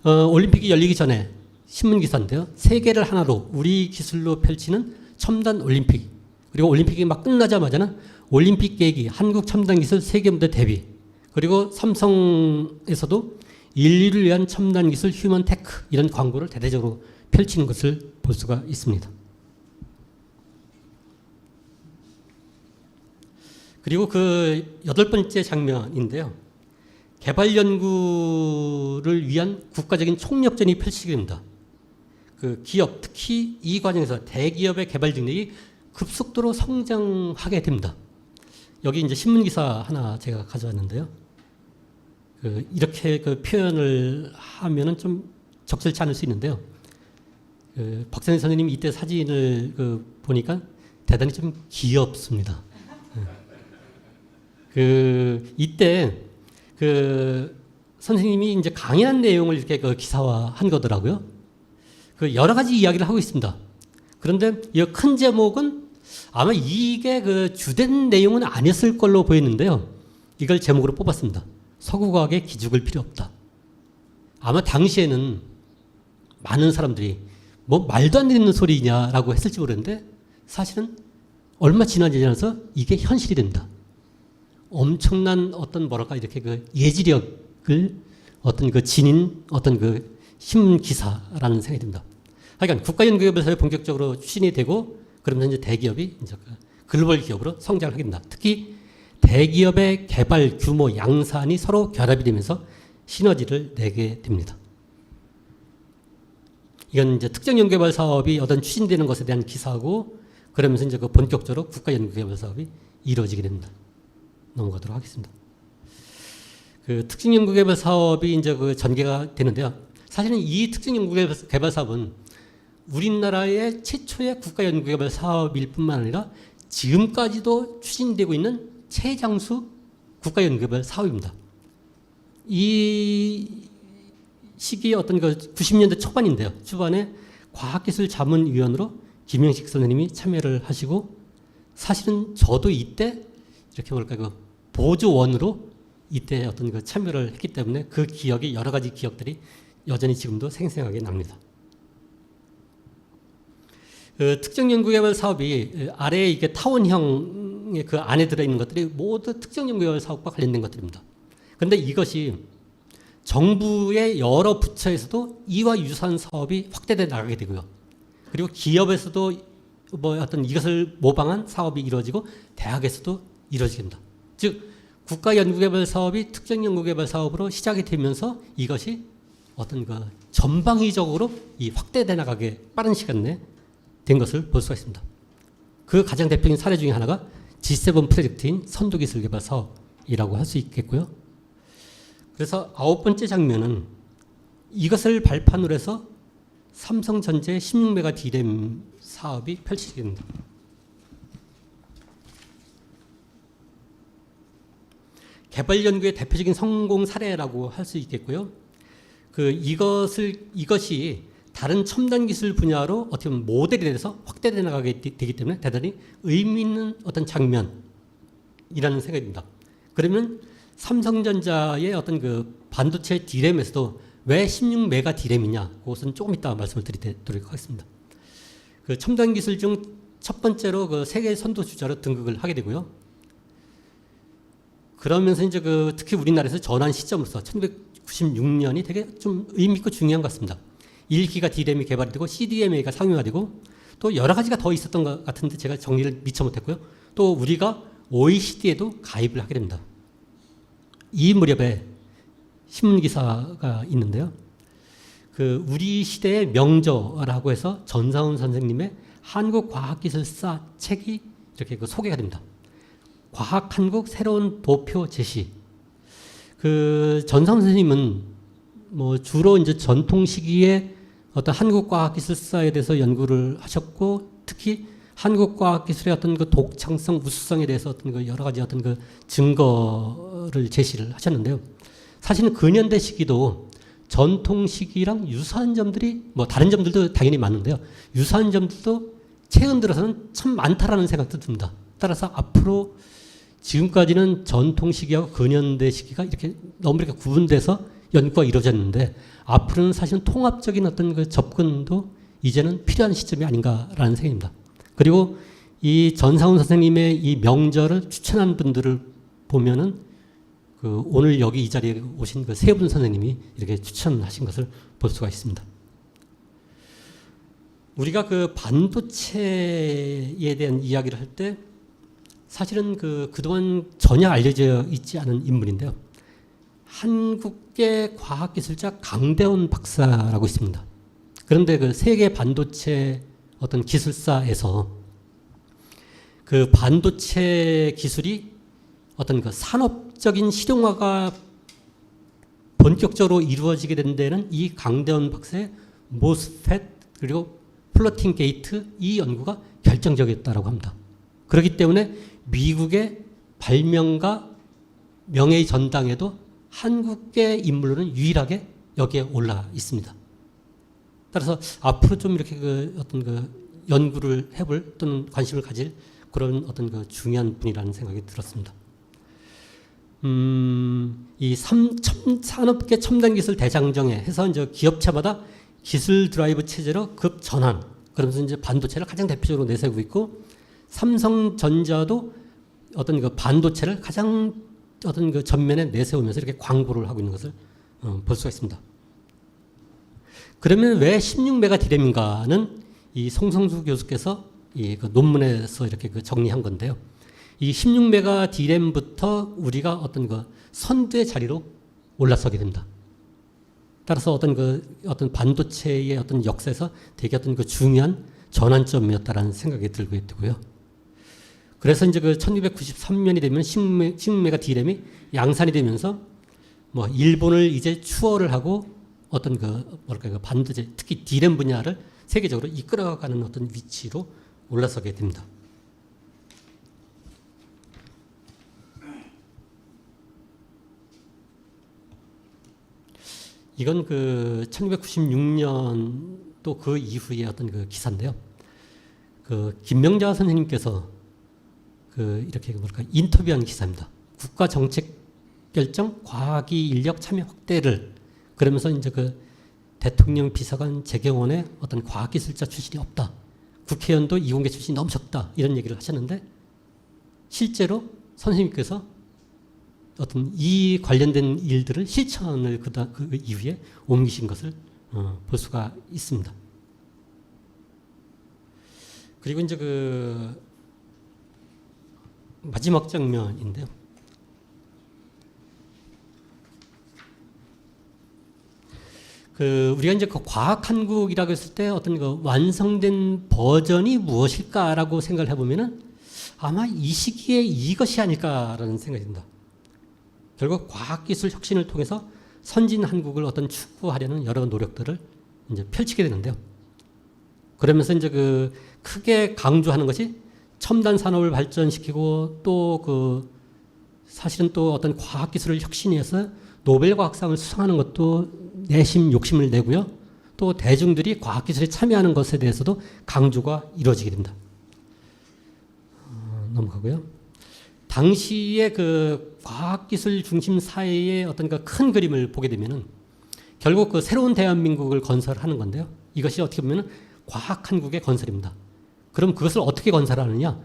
올림픽이 열리기 전에 신문 기사인데요. 세계를 하나로 우리 기술로 펼치는 첨단 올림픽. 그리고 올림픽이 막 끝나자마자는 올림픽 계획이 한국 첨단 기술 세계 무대 대비. 그리고 삼성에서도 인류를 위한 첨단 기술 휴먼 테크 이런 광고를 대대적으로 펼치는 것을 볼 수가 있습니다. 그리고 그 8번째 장면인데요. 개발 연구를 위한 국가적인 총력전이 펼치게 됩니다. 그 기업, 특히 이 과정에서 대기업의 개발 능력이 급속도로 성장하게 됩니다. 여기 이제 신문 기사 하나 제가 가져왔는데요. 이렇게 그 표현을 하면은 좀 적절치 않을 수 있는데요. 박선희 선생님 이때 사진을 보니까 대단히 좀 귀엽습니다. 이때 선생님이 이제 강의한 내용을 이렇게 기사화한 거더라고요. 여러 가지 이야기를 하고 있습니다. 그런데 이 큰 제목은 아마 이게 주된 내용은 아니었을 걸로 보이는데요. 이걸 제목으로 뽑았습니다. 서구과학에 기죽을 필요 없다. 아마 당시에는 많은 사람들이 뭐 말도 안 되는 소리냐라고 했을지 모르는데 사실은 얼마 지나지 않아서 이게 현실이 된다. 엄청난 어떤 뭐랄까 이렇게 예지력을 어떤 지닌 어떤 신문 기사라는 생각이 듭니다. 하여간 국가연구기업에서 본격적으로 추진이 되고 그러면서 이제 대기업이 이제 글로벌 기업으로 성장을 하게 됩니다. 특히 대기업의 개발 규모 양산이 서로 결합이 되면서 시너지를 내게 됩니다. 이건 이제 특정연구개발 사업이 어떤 추진되는 것에 대한 기사고 그러면서 이제 본격적으로 국가연구개발 사업이 이루어지게 됩니다. 넘어가도록 하겠습니다. 특정연구개발 사업이 이제 전개가 되는데요. 사실은 이 특정연구개발 사업은 우리나라의 최초의 국가연구개발 사업일 뿐만 아니라 지금까지도 추진되고 있는 최장수 국가연구개발 사업입니다. 이 시기에 어떤 90년대 초반인데요. 초반에 과학기술자문위원으로 김영식 선생님이 참여를 하시고 사실은 저도 이때 이렇게 뭘까 보조원으로 이때 어떤 참여를 했기 때문에 그 기억이 여러 가지 기억들이 여전히 지금도 생생하게 납니다. 특정연구개발 사업이 아래에 이게 타원형의 그 안에 들어있는 것들이 모두 특정연구개발 사업과 관련된 것들입니다. 그런데 이것이 정부의 여러 부처에서도 이와 유사한 사업이 확대돼 나가게 되고요. 그리고 기업에서도 뭐 어떤 이것을 모방한 사업이 이루어지고 대학에서도 이루어지게 됩니다. 즉 국가연구개발 사업이 특정연구개발 사업으로 시작이 되면서 이것이 어떤 전방위적으로 이 확대돼 나가게 빠른 시간 내에 된 것을 볼 수가 있습니다. 그 가장 대표적인 사례 중에 하나가 G7 프로젝트인 선도기술개발 사업이라고 할 수 있겠고요. 그래서 9번째 장면은 이것을 발판으로 해서 삼성전자의 16메가 D램 사업이 펼쳐지게 됩니다. 개발 연구의 대표적인 성공 사례라고 할 수 있겠고요. 이것이 다른 첨단 기술 분야로 어떻게 보면 모델이 돼서 확대돼 나가게 되기 때문에 대단히 의미 있는 어떤 장면이라는 생각이 듭니다. 그러면 삼성전자의 어떤 그 반도체 D램에서도 왜 16메가 D램이냐? 그것은 조금 이따 말씀을 드리도록 하겠습니다. 그 첨단 기술 중 첫 번째로 그 세계 선도 주자로 등극을 하게 되고요. 그러면서 이제 그 특히 우리나라에서 전환 시점으로서 1996년이 되게 좀 의미 있고 중요한 것 같습니다. 1기가 D램이 개발이 되고 CDMA가 상용화 되고 또 여러 가지가 더 있었던 것 같은데 제가 정리를 미처 못했고요. 또 우리가 OECD에도 가입을 하게 됩니다. 이 무렵에 신문 기사가 있는데요. 그 우리 시대의 명저라고 해서 전사훈 선생님의 한국과학기술사 책이 이렇게 그 소개가 됩니다. 과학한국 새로운 도표 제시. 그 전사훈 선생님은 뭐 주로 이제 전통 시기에 어떤 한국과학기술사에 대해서 연구를 하셨고 특히 한국과학기술의 어떤 그 독창성, 우수성에 대해서 어떤 그 여러 가지 어떤 그 증거를 제시를 하셨는데요. 사실은 근현대 시기도 전통 시기랑 유사한 점들이 뭐 다른 점들도 당연히 많은데요. 유사한 점들도 최근 들어서는 참 많다라는 생각도 듭니다. 따라서 앞으로 지금까지는 전통 시기하고 근현대 시기가 이렇게 너무 이렇게 구분돼서 연구가 이루어졌는데 앞으로는 사실은 통합적인 어떤 그 접근도 이제는 필요한 시점이 아닌가라는 생각입니다. 그리고 이 전상훈 선생님의 이 명절을 추천한 분들을 보면은 그 오늘 여기 이 자리에 오신 그 세 분 선생님이 이렇게 추천하신 것을 볼 수가 있습니다. 우리가 그 반도체에 대한 이야기를 할 때 사실은 그동안 전혀 알려져 있지 않은 인물인데요. 한국계 과학기술자 강대원 박사라고 있습니다. 그런데 그 세계 반도체 어떤 기술사에서 그 반도체 기술이 어떤 그 산업적인 실용화가 본격적으로 이루어지게 된 데는 이 강대원 박사의 모스펫 그리고 플로팅 게이트 이 연구가 결정적이었다고 합니다. 그렇기 때문에 미국의 발명가 명예의 전당에도 한국계 인물로는 유일하게 여기에 올라 있습니다. 따라서 앞으로 좀 이렇게 그 어떤 그 연구를 해볼 또는 관심을 가질 그런 어떤 그 중요한 분이라는 생각이 들었습니다. 이 산업계 첨단 기술 대장정에 해서 이제 기업체마다 기술 드라이브 체제로 급 전환. 그러면서 이제 반도체를 가장 대표적으로 내세우고 있고 삼성전자도 어떤 그 반도체를 가장 어떤 그 전면에 내세우면서 이렇게 광고를 하고 있는 것을 볼 수가 있습니다. 그러면 왜 16메가 D램인가는 이 송성수 교수께서 이 그 논문에서 이렇게 그 정리한 건데요. 이 16메가 D램부터 우리가 어떤 그 선두의 자리로 올라서게 됩니다. 따라서 어떤 반도체의 어떤 역사에서 되게 어떤 그 중요한 전환점이었다라는 생각이 들고 있고요. 그래서 이제 그 1993년이 되면 16메가 D램이 양산이 되면서 뭐 일본을 이제 추월을 하고 어떤 그 뭐랄까 그 반도체 특히 D램 분야를 세계적으로 이끌어가는 어떤 위치로 올라서게 됩니다. 이건 그 1996년 또 그 이후의 어떤 그 기사인데요. 그 김명자 선생님께서 그 이렇게 뭐랄까 인터뷰한 기사입니다. 국가 정책 결정 과학기 인력 참여 확대를 그러면서 이제 그 대통령 비서관 재경원의 어떤 과학기술자 출신이 없다. 국회의원도 이공계 출신이 너무 적다. 이런 얘기를 하셨는데 실제로 선생님께서 어떤 이 관련된 일들을 실천을 그 이후에 옮기신 것을 볼 수가 있습니다. 그리고 이제 그 마지막 장면인데요. 그 우리가 이제 그 과학 한국이라고 했을 때 어떤 그 완성된 버전이 무엇일까라고 생각을 해보면은 아마 이 시기에 이것이 아닐까라는 생각이 듭니다. 결국 과학기술 혁신을 통해서 선진 한국을 어떤 추구하려는 여러 노력들을 이제 펼치게 되는데요. 그러면서 이제 그 크게 강조하는 것이 첨단 산업을 발전시키고 또 그 사실은 또 어떤 과학기술을 혁신해서 노벨 과학상을 수상하는 것도 내심 욕심을 내고요. 또 대중들이 과학기술에 참여하는 것에 대해서도 강조가 이루어지게 됩니다. 넘어가고요. 당시의 그 과학기술 중심 사회의 어떤 그 큰 그림을 보게 되면은 결국 그 새로운 대한민국을 건설하는 건데요. 이것이 어떻게 보면은 과학한국의 건설입니다. 그럼 그것을 어떻게 건설하느냐?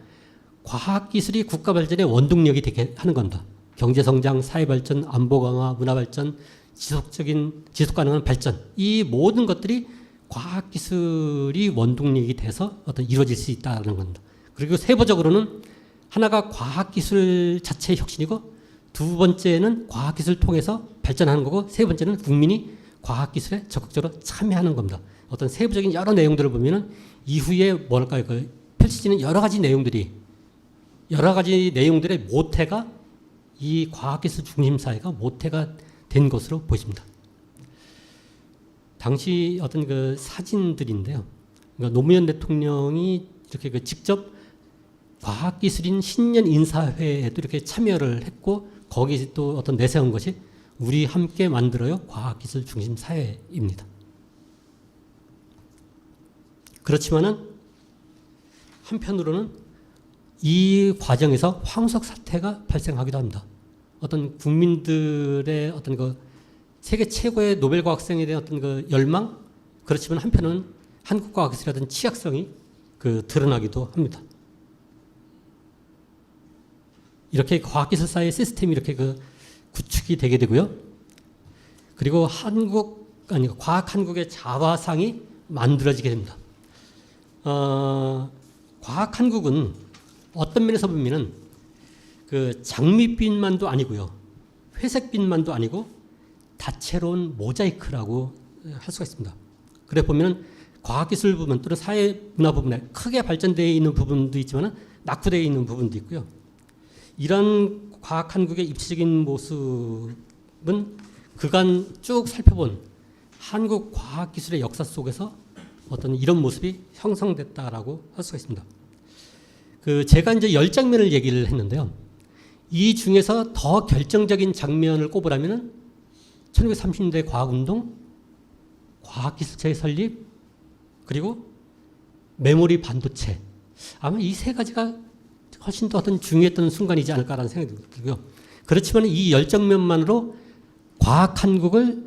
과학기술이 국가 발전의 원동력이 되게 하는 겁니다. 경제성장, 사회발전, 안보강화, 문화발전, 지속가능한 발전, 이 모든 것들이 과학기술이 원동력이 돼서 어떤 이루어질 수 있다는 겁니다. 그리고 세부적으로는 하나가 과학기술 자체의 혁신이고, 두 번째는 과학기술을 통해서 발전하는 거고, 세 번째는 국민이 과학기술에 적극적으로 참여하는 겁니다. 어떤 세부적인 여러 내용들을 보면은 이후에 뭐랄까요, 그 펼쳐지는 여러 가지 내용들의 모태가 이 과학기술 중심 사회가 모태가 된 것으로 보입니다. 당시 어떤 그 사진들인데요. 그러니까 노무현 대통령이 이렇게 그 직접 과학기술인 신년 인사회에도 이렇게 참여를 했고, 거기 또 어떤 내세운 것이 우리 함께 만들어요 과학기술 중심 사회입니다. 그렇지만은 한편으로는 이 과정에서 황우석 사태가 발생하기도 합니다. 어떤 국민들의 어떤 그 세계 최고의 노벨 과학상에 대한 어떤 그 열망, 그렇지만 한편은 한국 과학기술에 대한 취약성이 그 드러나기도 합니다. 이렇게 과학기술 사회 시스템이 이렇게 그 구축이 되게 되고요. 그리고 과학 한국의 자화상이 만들어지게 됩니다. 과학 한국은 어떤 면에서 보면은 그 장밋빛만도 아니고요, 회색빛만도 아니고 다채로운 모자이크라고 할 수가 있습니다. 그래 보면은 과학기술 부분 또는 사회문화 부분에 크게 발전되어 있는 부분도 있지만 낙후되어 있는 부분도 있고요. 이런 과학 한국의 입체적인 모습은 그간 쭉 살펴본 한국 과학기술의 역사 속에서 어떤 이런 모습이 형성됐다라고 할 수가 있습니다. 제가 이제 10장면을 얘기를 했는데요. 이 중에서 더 결정적인 장면을 꼽으라면은 1930년대 과학운동, 과학기술체의 설립, 그리고 메모리 반도체. 아마 이 세 가지가 훨씬 더 어떤 중요했던 순간이지 않을까라는 생각이 들고요. 그렇지만 이 10장면만으로 과학 한국을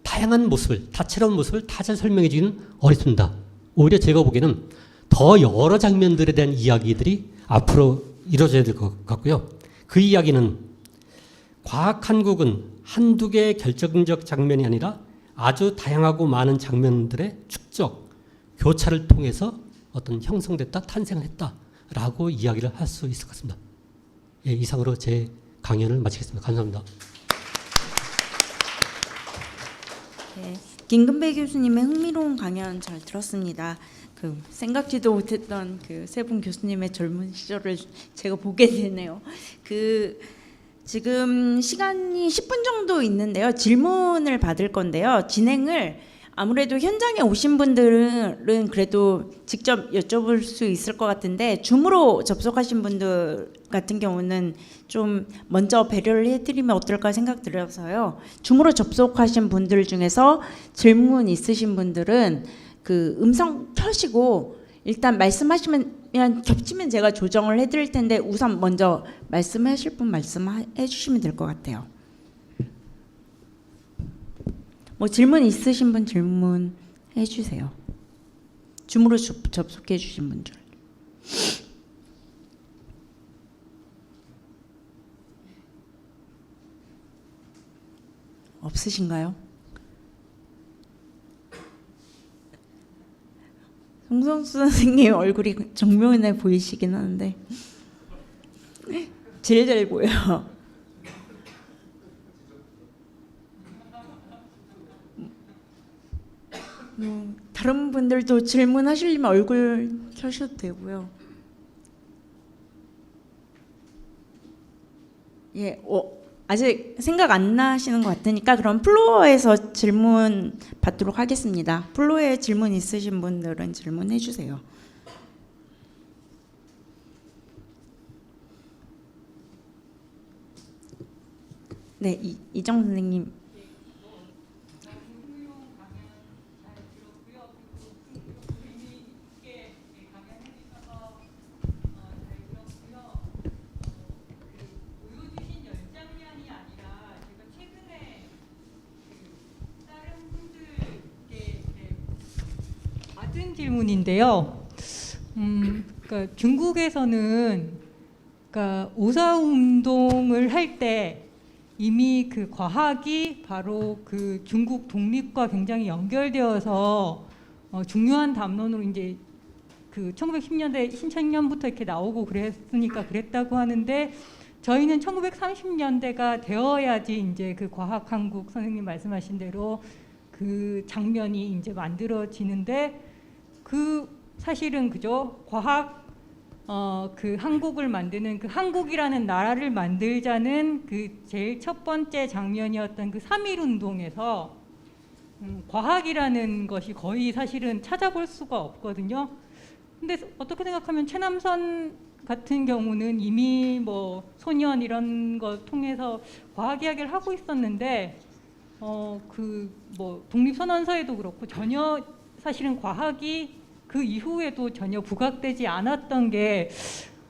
다양한 모습을, 다채로운 모습을 다 잘 설명해 주기는 어렵습니다. 오히려 제가 보기에는 더 여러 장면들에 대한 이야기들이 앞으로 이루어져야 될 것 같고요. 그 이야기는 과학 한국은 한두 개의 결정적 장면이 아니라 아주 다양하고 많은 장면들의 축적, 교차를 통해서 어떤 형성됐다, 탄생을 했다라고 이야기를 할 수 있을 것 같습니다. 예, 이상으로 제 강연을 마치겠습니다. 감사합니다. 네, 김근배 교수님의 흥미로운 강연 잘 들었습니다. 생각지도 못했던 세 분 교수님의 젊은 시절을 제가 보게 되네요. 지금 시간이 10분 정도 있는데요. 질문을 받을 건데요. 진행을 아무래도 현장에 오신 분들은 그래도 직접 여쭤볼 수 있을 것 같은데, 줌으로 접속하신 분들 같은 경우는 좀 먼저 배려를 해드리면 어떨까 생각 들어서요. 줌으로 접속하신 분들 중에서 질문 있으신 분들은 음성 켜시고 일단 말씀하시면 겹치면 제가 조정을 해드릴 텐데, 우선 먼저 말씀하실 분 말씀해 주시면 될 것 같아요. 질문 있으신 분 질문해 주세요. 줌으로 접속해 주신 분들. 없으신가요? 송성수 선생님 얼굴이 정면에 보이시긴 하는데 제일 잘 보여. 다른 분들도 질문하시려면 얼굴 켜셔도 되고요. 예, 아직 생각 안 나시는 것 같으니까 그럼 플로어에서 질문 받도록 하겠습니다. 플로어에 질문 있으신 분들은 질문해 주세요. 네, 이정 선생님. 질문인데요. 그러니까 중국에서는 그러니까 오사운동을 할 때 이미 그 과학이 바로 그 중국 독립과 굉장히 연결되어서 중요한 담론으로 이제 그 1910년대 신천년부터 이렇게 나오고 그랬으니까 그랬다고 하는데 저희는 1930년대가 되어야지 이제 그 과학 한국 선생님 말씀하신 대로 그 장면이 이제 만들어지는데 그 사실은 그죠 과학 그 한국을 만드는 그 한국이라는 나라를 만들자는 그 제일 첫 번째 장면이었던 그 3.1 운동에서 과학이라는 것이 거의 사실은 찾아볼 수가 없거든요. 근데 어떻게 생각하면 최남선 같은 경우는 이미 뭐 소년 이런 거 통해서 과학 이야기를 하고 있었는데 그 뭐 독립선언서에도 그렇고 전혀 사실은 과학이 그 이후에도 전혀 부각되지 않았던 게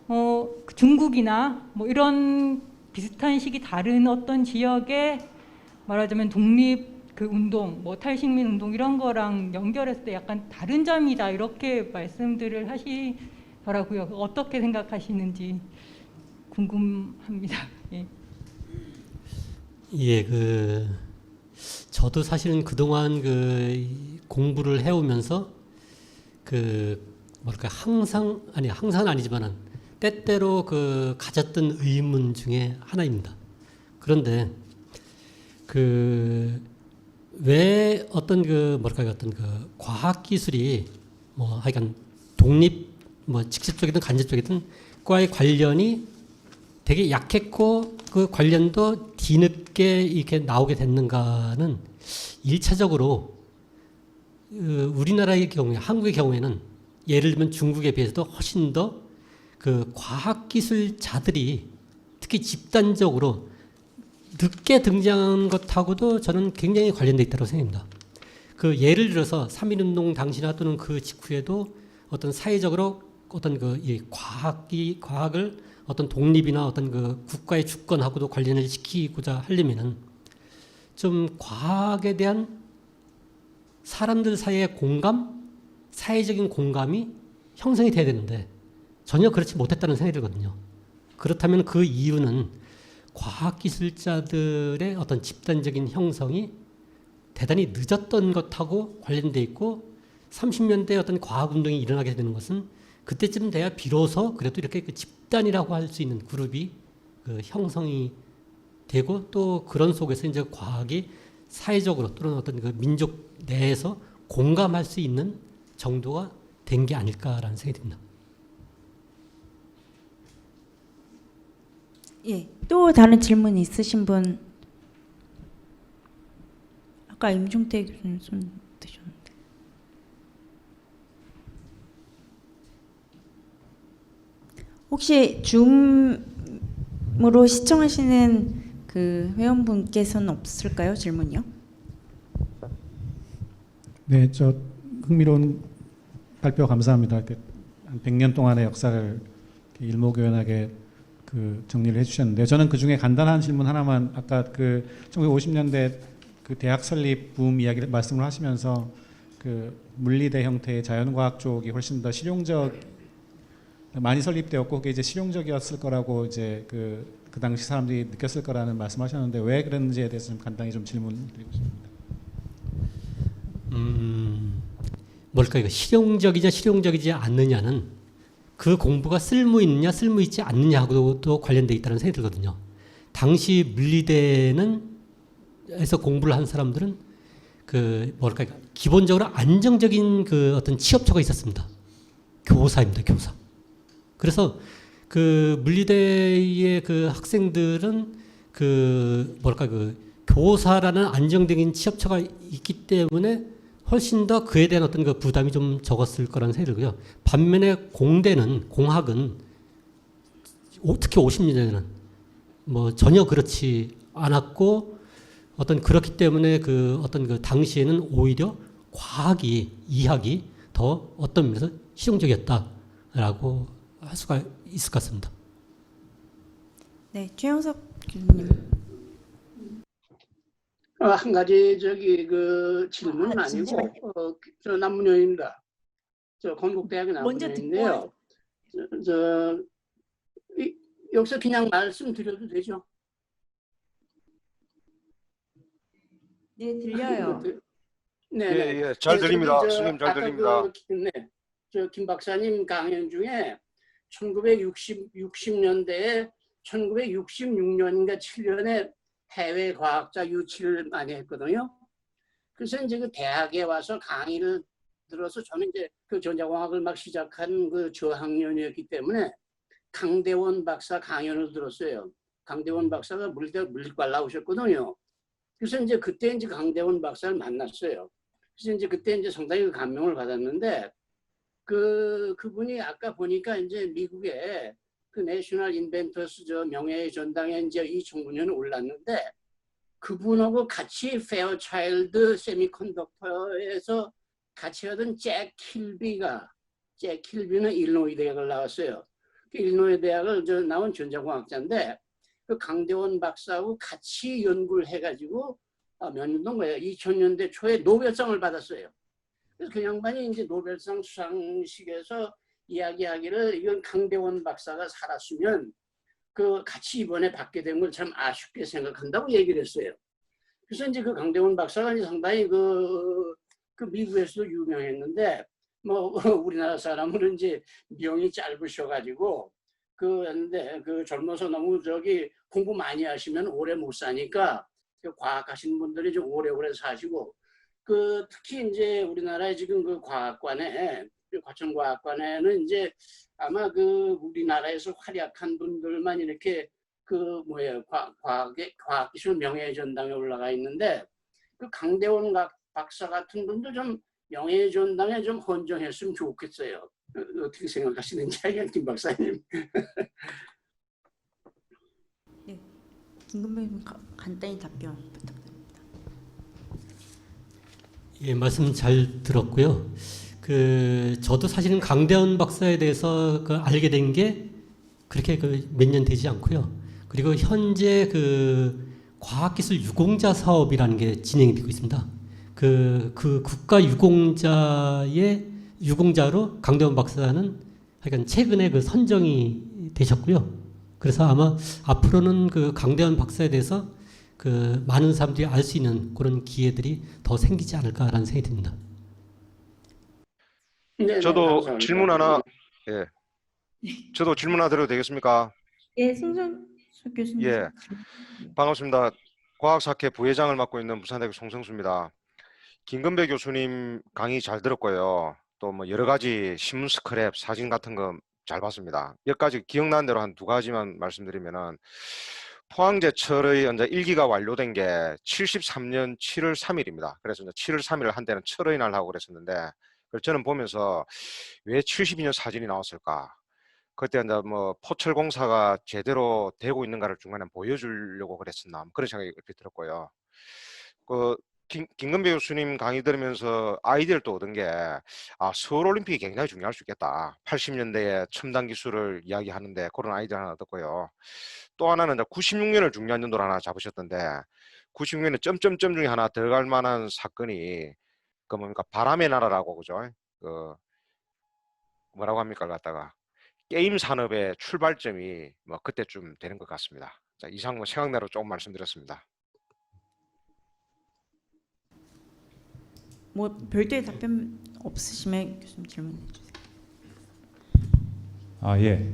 그 중국이나 뭐 이런 비슷한 시기 다른 어떤 지역에 말하자면 독립 그 운동, 뭐 탈식민 운동 이런 거랑 연결했을 때 약간 다른 점이다 이렇게 말씀들을 하시더라고요. 어떻게 생각하시는지 궁금합니다. 예. 예, 저도 사실은 그동안 공부를 해오면서 뭐랄까 항상은 아니지만은 때때로 가졌던 의문 중에 하나입니다. 그런데 왜 어떤 과학 기술이 뭐 하여간 독립 뭐 직접적이든 간접적이든 과의 관련이 되게 약했고 그 관련도 뒤늦게 이렇게 나오게 됐는가는 일차적으로 우리나라의 경우에 한국의 경우에는 예를 들면 중국에 비해서도 훨씬 더 과학기술자들이 특히 집단적으로 늦게 등장한 것하고도 저는 굉장히 관련돼 있다고 생각합니다. 예를 들어서 3.1운동 당시나 또는 그 직후에도 어떤 사회적으로 어떤 이 과학을 어떤 독립이나 어떤 국가의 주권하고도 관련을 시키고자 하려면은 좀 과학에 대한 사람들 사이의 공감, 사회적인 공감이 형성이 돼야 되는데 전혀 그렇지 못했다는 생각이 들거든요. 그렇다면 그 이유는 과학기술자들의 어떤 집단적인 형성이 대단히 늦었던 것하고 관련돼 있고 30년대 어떤 과학운동이 일어나게 되는 것은 그때쯤 돼야 비로소 그래도 이렇게 집단이라고 할 수 있는 그룹이 형성이 되고 또 그런 속에서 이제 과학이 사회적으로 또는 어떤 민족 내에서 공감할 수 있는 정도가 된 게 아닐까라는 생각이 듭니다. 예, 또 다른 질문 있으신 분? 아까 임종태 교수님 손 드셨는데. 혹시 줌으로 시청하시는 그 회원분께서는 없을까요? 질문이요? 네, 저 흥미로운 발표 감사합니다. 한 100년 동안의 역사를 일목요연하게 정리를 해주셨는데 저는 그 중에 간단한 질문 하나만 아까 1950년대 대학 설립 붐 이야기를 말씀을 하시면서 물리대 형태의 자연과학 쪽이 훨씬 더 많이 설립되었고 그게 이제 실용적이었을 거라고 이제 그 당시 사람들이 느꼈을 거라는 말씀하셨는데 왜 그런지에 대해서 좀 간단히 좀 질문드리고 싶습니다. 뭘까 이거 실용적이냐 실용적이지 않느냐는 그 공부가 쓸모 있느냐 쓸모 있지 않느냐하고도 관련돼 있다는 생각이 들거든요. 당시 물리대에서 공부를 한 사람들은 뭘까 기본적으로 안정적인 어떤 취업처가 있었습니다. 교사입니다, 교사. 그래서 물리대의 학생들은 교사라는 안정적인 취업처가 있기 때문에 훨씬 더 그에 대한 어떤 부담이 좀 적었을 거라는 생각이 들고요. 반면에 공학은 특히 50년대는 뭐 전혀 그렇지 않았고 그렇기 때문에 당시에는 오히려 이학이 더 어떤 면에서 실용적이었다라고 할 수가 있을 것 같습니다. 네, 최영석 교수님. 한 가지 질문은 아니고 잠시만요. 저 남문현입니다. 저 건국대학에 나온 먼저 듣고 분인데요. 여기서 그냥 말씀드려도 되죠? 네, 들려요. 네, 네. 예, 잘 들립니다. 저기 스님 잘 아까 들립니다. 네, 저 김 박사님 강연 중에 1960년대에 1966년인가 7년에 해외 과학자 유치를 많이 했거든요. 그래서 이제 그 대학에 와서 강의를 들어서 저는 이제 그 전자공학을 막 시작한 그 저학년이었기 때문에 강대원 박사 강연을 들었어요. 강대원 박사가 물리과 나오셨거든요. 그래서 이제 그때 이제 강대원 박사를 만났어요. 그래서 이제 그때 이제 상당히 감명을 받았는데 그분이 아까 보니까 이제 미국의 그 내셔널 인벤터스 저 명예의 전당에 이제 2009년에 올랐는데 그분하고 같이 페어차일드 세미컨덕터에서 같이 하던 잭 킬비는 일리노이 대학을 나왔어요. 그 일리노이 대학을 나온 전자공학자인데 그 강대원 박사하고 같이 연구를 해가지고 몇 년도인 거예요. 2000년대 초에 노벨상을 받았어요. 그래서 그 양반이 이제 노벨상 수상식에서 이야기하기를 이건 강대원 박사가 살았으면 그 같이 이번에 받게 된 걸 참 아쉽게 생각한다고 얘기를 했어요. 그래서 이제 그 강대원 박사가 이제 상당히 그 미국에서도 유명했는데 뭐 우리나라 사람은 이제 명이 짧으셔가지고 근데 그 젊어서 너무 공부 많이 하시면 오래 못 사니까 그 과학하시는 분들이 좀 오래오래 사시고 특히 이제 우리나라의 지금 그 과천과학관에는 이제 아마 우리나라에서 활약한 분들만 이렇게 과학기술 명예의 전당에 올라가 있는데 그 강대원 박사 같은 분도 좀 명예의 전당에 좀 헌정했으면 좋겠어요. 어떻게 생각하시는지 김 박사님. 네, 김근배님 간단히 답변 부탁드립니다. 예, 말씀 잘 들었고요. 저도 사실은 강대원 박사에 대해서 알게 된 게 그렇게 몇 년 되지 않고요. 그리고 현재 과학기술 유공자 사업이라는 게 진행이 되고 있습니다. 그 국가 유공자로 강대원 박사는 하여간 최근에 선정이 되셨고요. 그래서 아마 앞으로는 강대원 박사에 대해서 많은 사람들이 알 수 있는 그런 기회들이 더 생기지 않을까라는 생각이 듭니다. 네, 저도 감사합니다. 질문 하나, 예. 저도 질문 하나 드려도 되겠습니까? 예, 승선 교수님. 예. 반갑습니다. 과학사학회 부회장을 맡고 있는 부산대학교 송성수입니다. 김근배 교수님 강의 잘 들었고요. 또 뭐 여러 가지 신문 스크랩, 사진 같은 거 잘 봤습니다. 몇 가지 기억나는 대로 한 두 가지만 말씀드리면은 포항제철의 이제 1기가 완료된 게 73년 7월 3일입니다. 그래서 이제 7월 3일을 한때는 철의 날 하고 그랬었는데 저는 보면서 왜 72년 사진이 나왔을까? 그때 이제 뭐 포철공사가 제대로 되고 있는가를 중간에 보여주려고 그랬었나 그런 생각이 이렇게 들었고요. 김근배 교수님 강의 들으면서 아이디어를 또 얻은 게 서울올림픽이 굉장히 중요할 수 있겠다. 80년대에 첨단 기술을 이야기하는데 그런 아이디어 하나 얻었고요. 또 하나는 96년을 중요한 연도로 하나 잡으셨던데 96년에 점점점 중에 하나 들어갈 만한 사건이 뭡니까 바람의 나라라고 그죠? 뭐라고 합니까 갖다가 게임 산업의 출발점이 뭐 그때쯤 되는 것 같습니다. 자, 이상 뭐 생각나로 조금 말씀드렸습니다. 뭐 별도의 답변 없으시면 교수님 질문해 주세요. 예.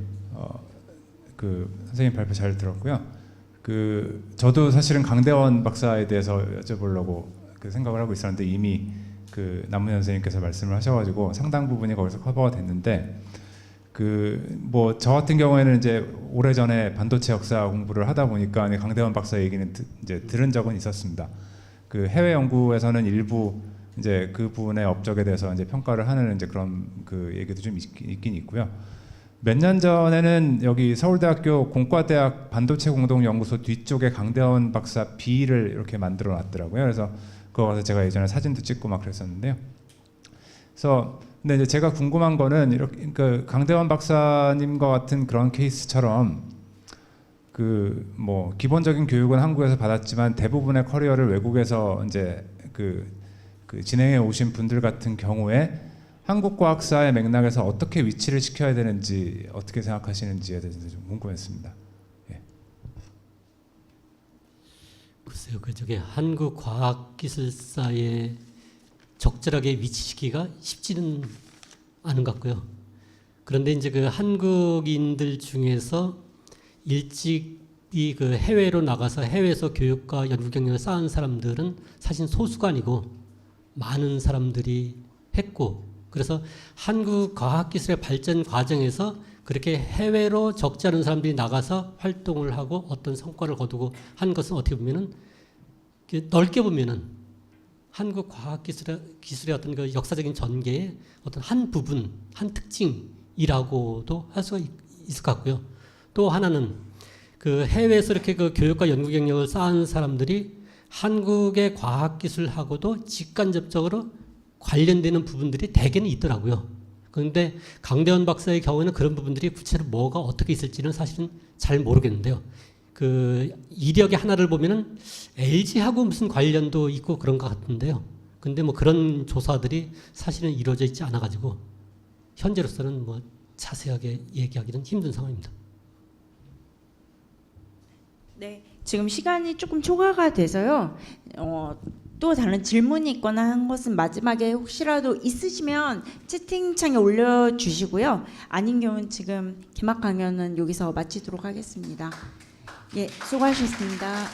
선생님 발표 잘 들었고요. 저도 사실은 강대원 박사에 대해서 여쭤보려고 생각을 하고 있었는데 이미 남문현 선생님께서 말씀을 하셔가지고 상당 부분이 거기서 커버가 됐는데 뭐 저 같은 경우에는 이제 오래전에 반도체 역사 공부를 하다 보니까 강대원 박사 얘기는 이제 들은 적은 있었습니다. 해외 연구에서는 일부 이제 그 부분의 업적에 대해서 이제 평가를 하는 이제 그런 얘기도 좀 있긴 있고요. 몇 년 전에는 여기 서울대학교 공과대학 반도체 공동연구소 뒤쪽에 강대원 박사 B를 이렇게 만들어 놨더라고요. 그래서 그거 가서 제가 예전에 사진도 찍고 막 그랬었는데요. 그래서 근데 이제 제가 궁금한 거는 이렇게 강대원 박사님과 같은 그런 케이스처럼 뭐 기본적인 교육은 한국에서 받았지만 대부분의 커리어를 외국에서 이제 진행해 오신 분들 같은 경우에 한국 과학사의 맥락에서 어떻게 위치를 시켜야 되는지 어떻게 생각하시는지에 대해서 좀 궁금했습니다. 예. 글쎄요, 그쪽에 한국 과학기술사에 적절하게 위치시키기가 쉽지는 않은 것 같고요. 그런데 이제 그 한국인들 중에서 일찍이 그 해외로 나가서 해외에서 교육과 연구 경력을 쌓은 사람들은 사실 소수가 아니고 많은 사람들이 했고, 그래서 한국 과학기술의 발전 과정에서 그렇게 해외로 적지 않은 사람들이 나가서 활동을 하고 어떤 성과를 거두고 한 것은 어떻게 보면은 넓게 보면은 한국 과학기술의 어떤 그 역사적인 전개의 어떤 한 부분, 한 특징이라고도 할 수가 있을 것 같고요. 또 하나는 그 해외에서 이렇게 그 교육과 연구 경력을 쌓은 사람들이 한국의 과학기술하고도 직간접적으로 관련되는 부분들이 대개는 있더라고요. 그런데 강대원 박사의 경우에는 그런 부분들이 구체로 뭐가 어떻게 있을지는 사실은 잘 모르겠는데요. 그 이력의 하나를 보면은 LG하고 무슨 관련도 있고 그런 것 같은데요. 근데 뭐 그런 조사들이 사실은 이루어져 있지 않아 가지고 현재로서는 뭐 자세하게 얘기하기는 힘든 상황입니다. 네, 지금 시간이 조금 초과가 돼서요. 또 다른 질문이 있거나 한 것은 마지막에 혹시라도 있으시면 채팅창에 올려주시고요. 아닌 경우는 지금 개막 강연은 여기서 마치도록 하겠습니다. 예, 수고하셨습니다.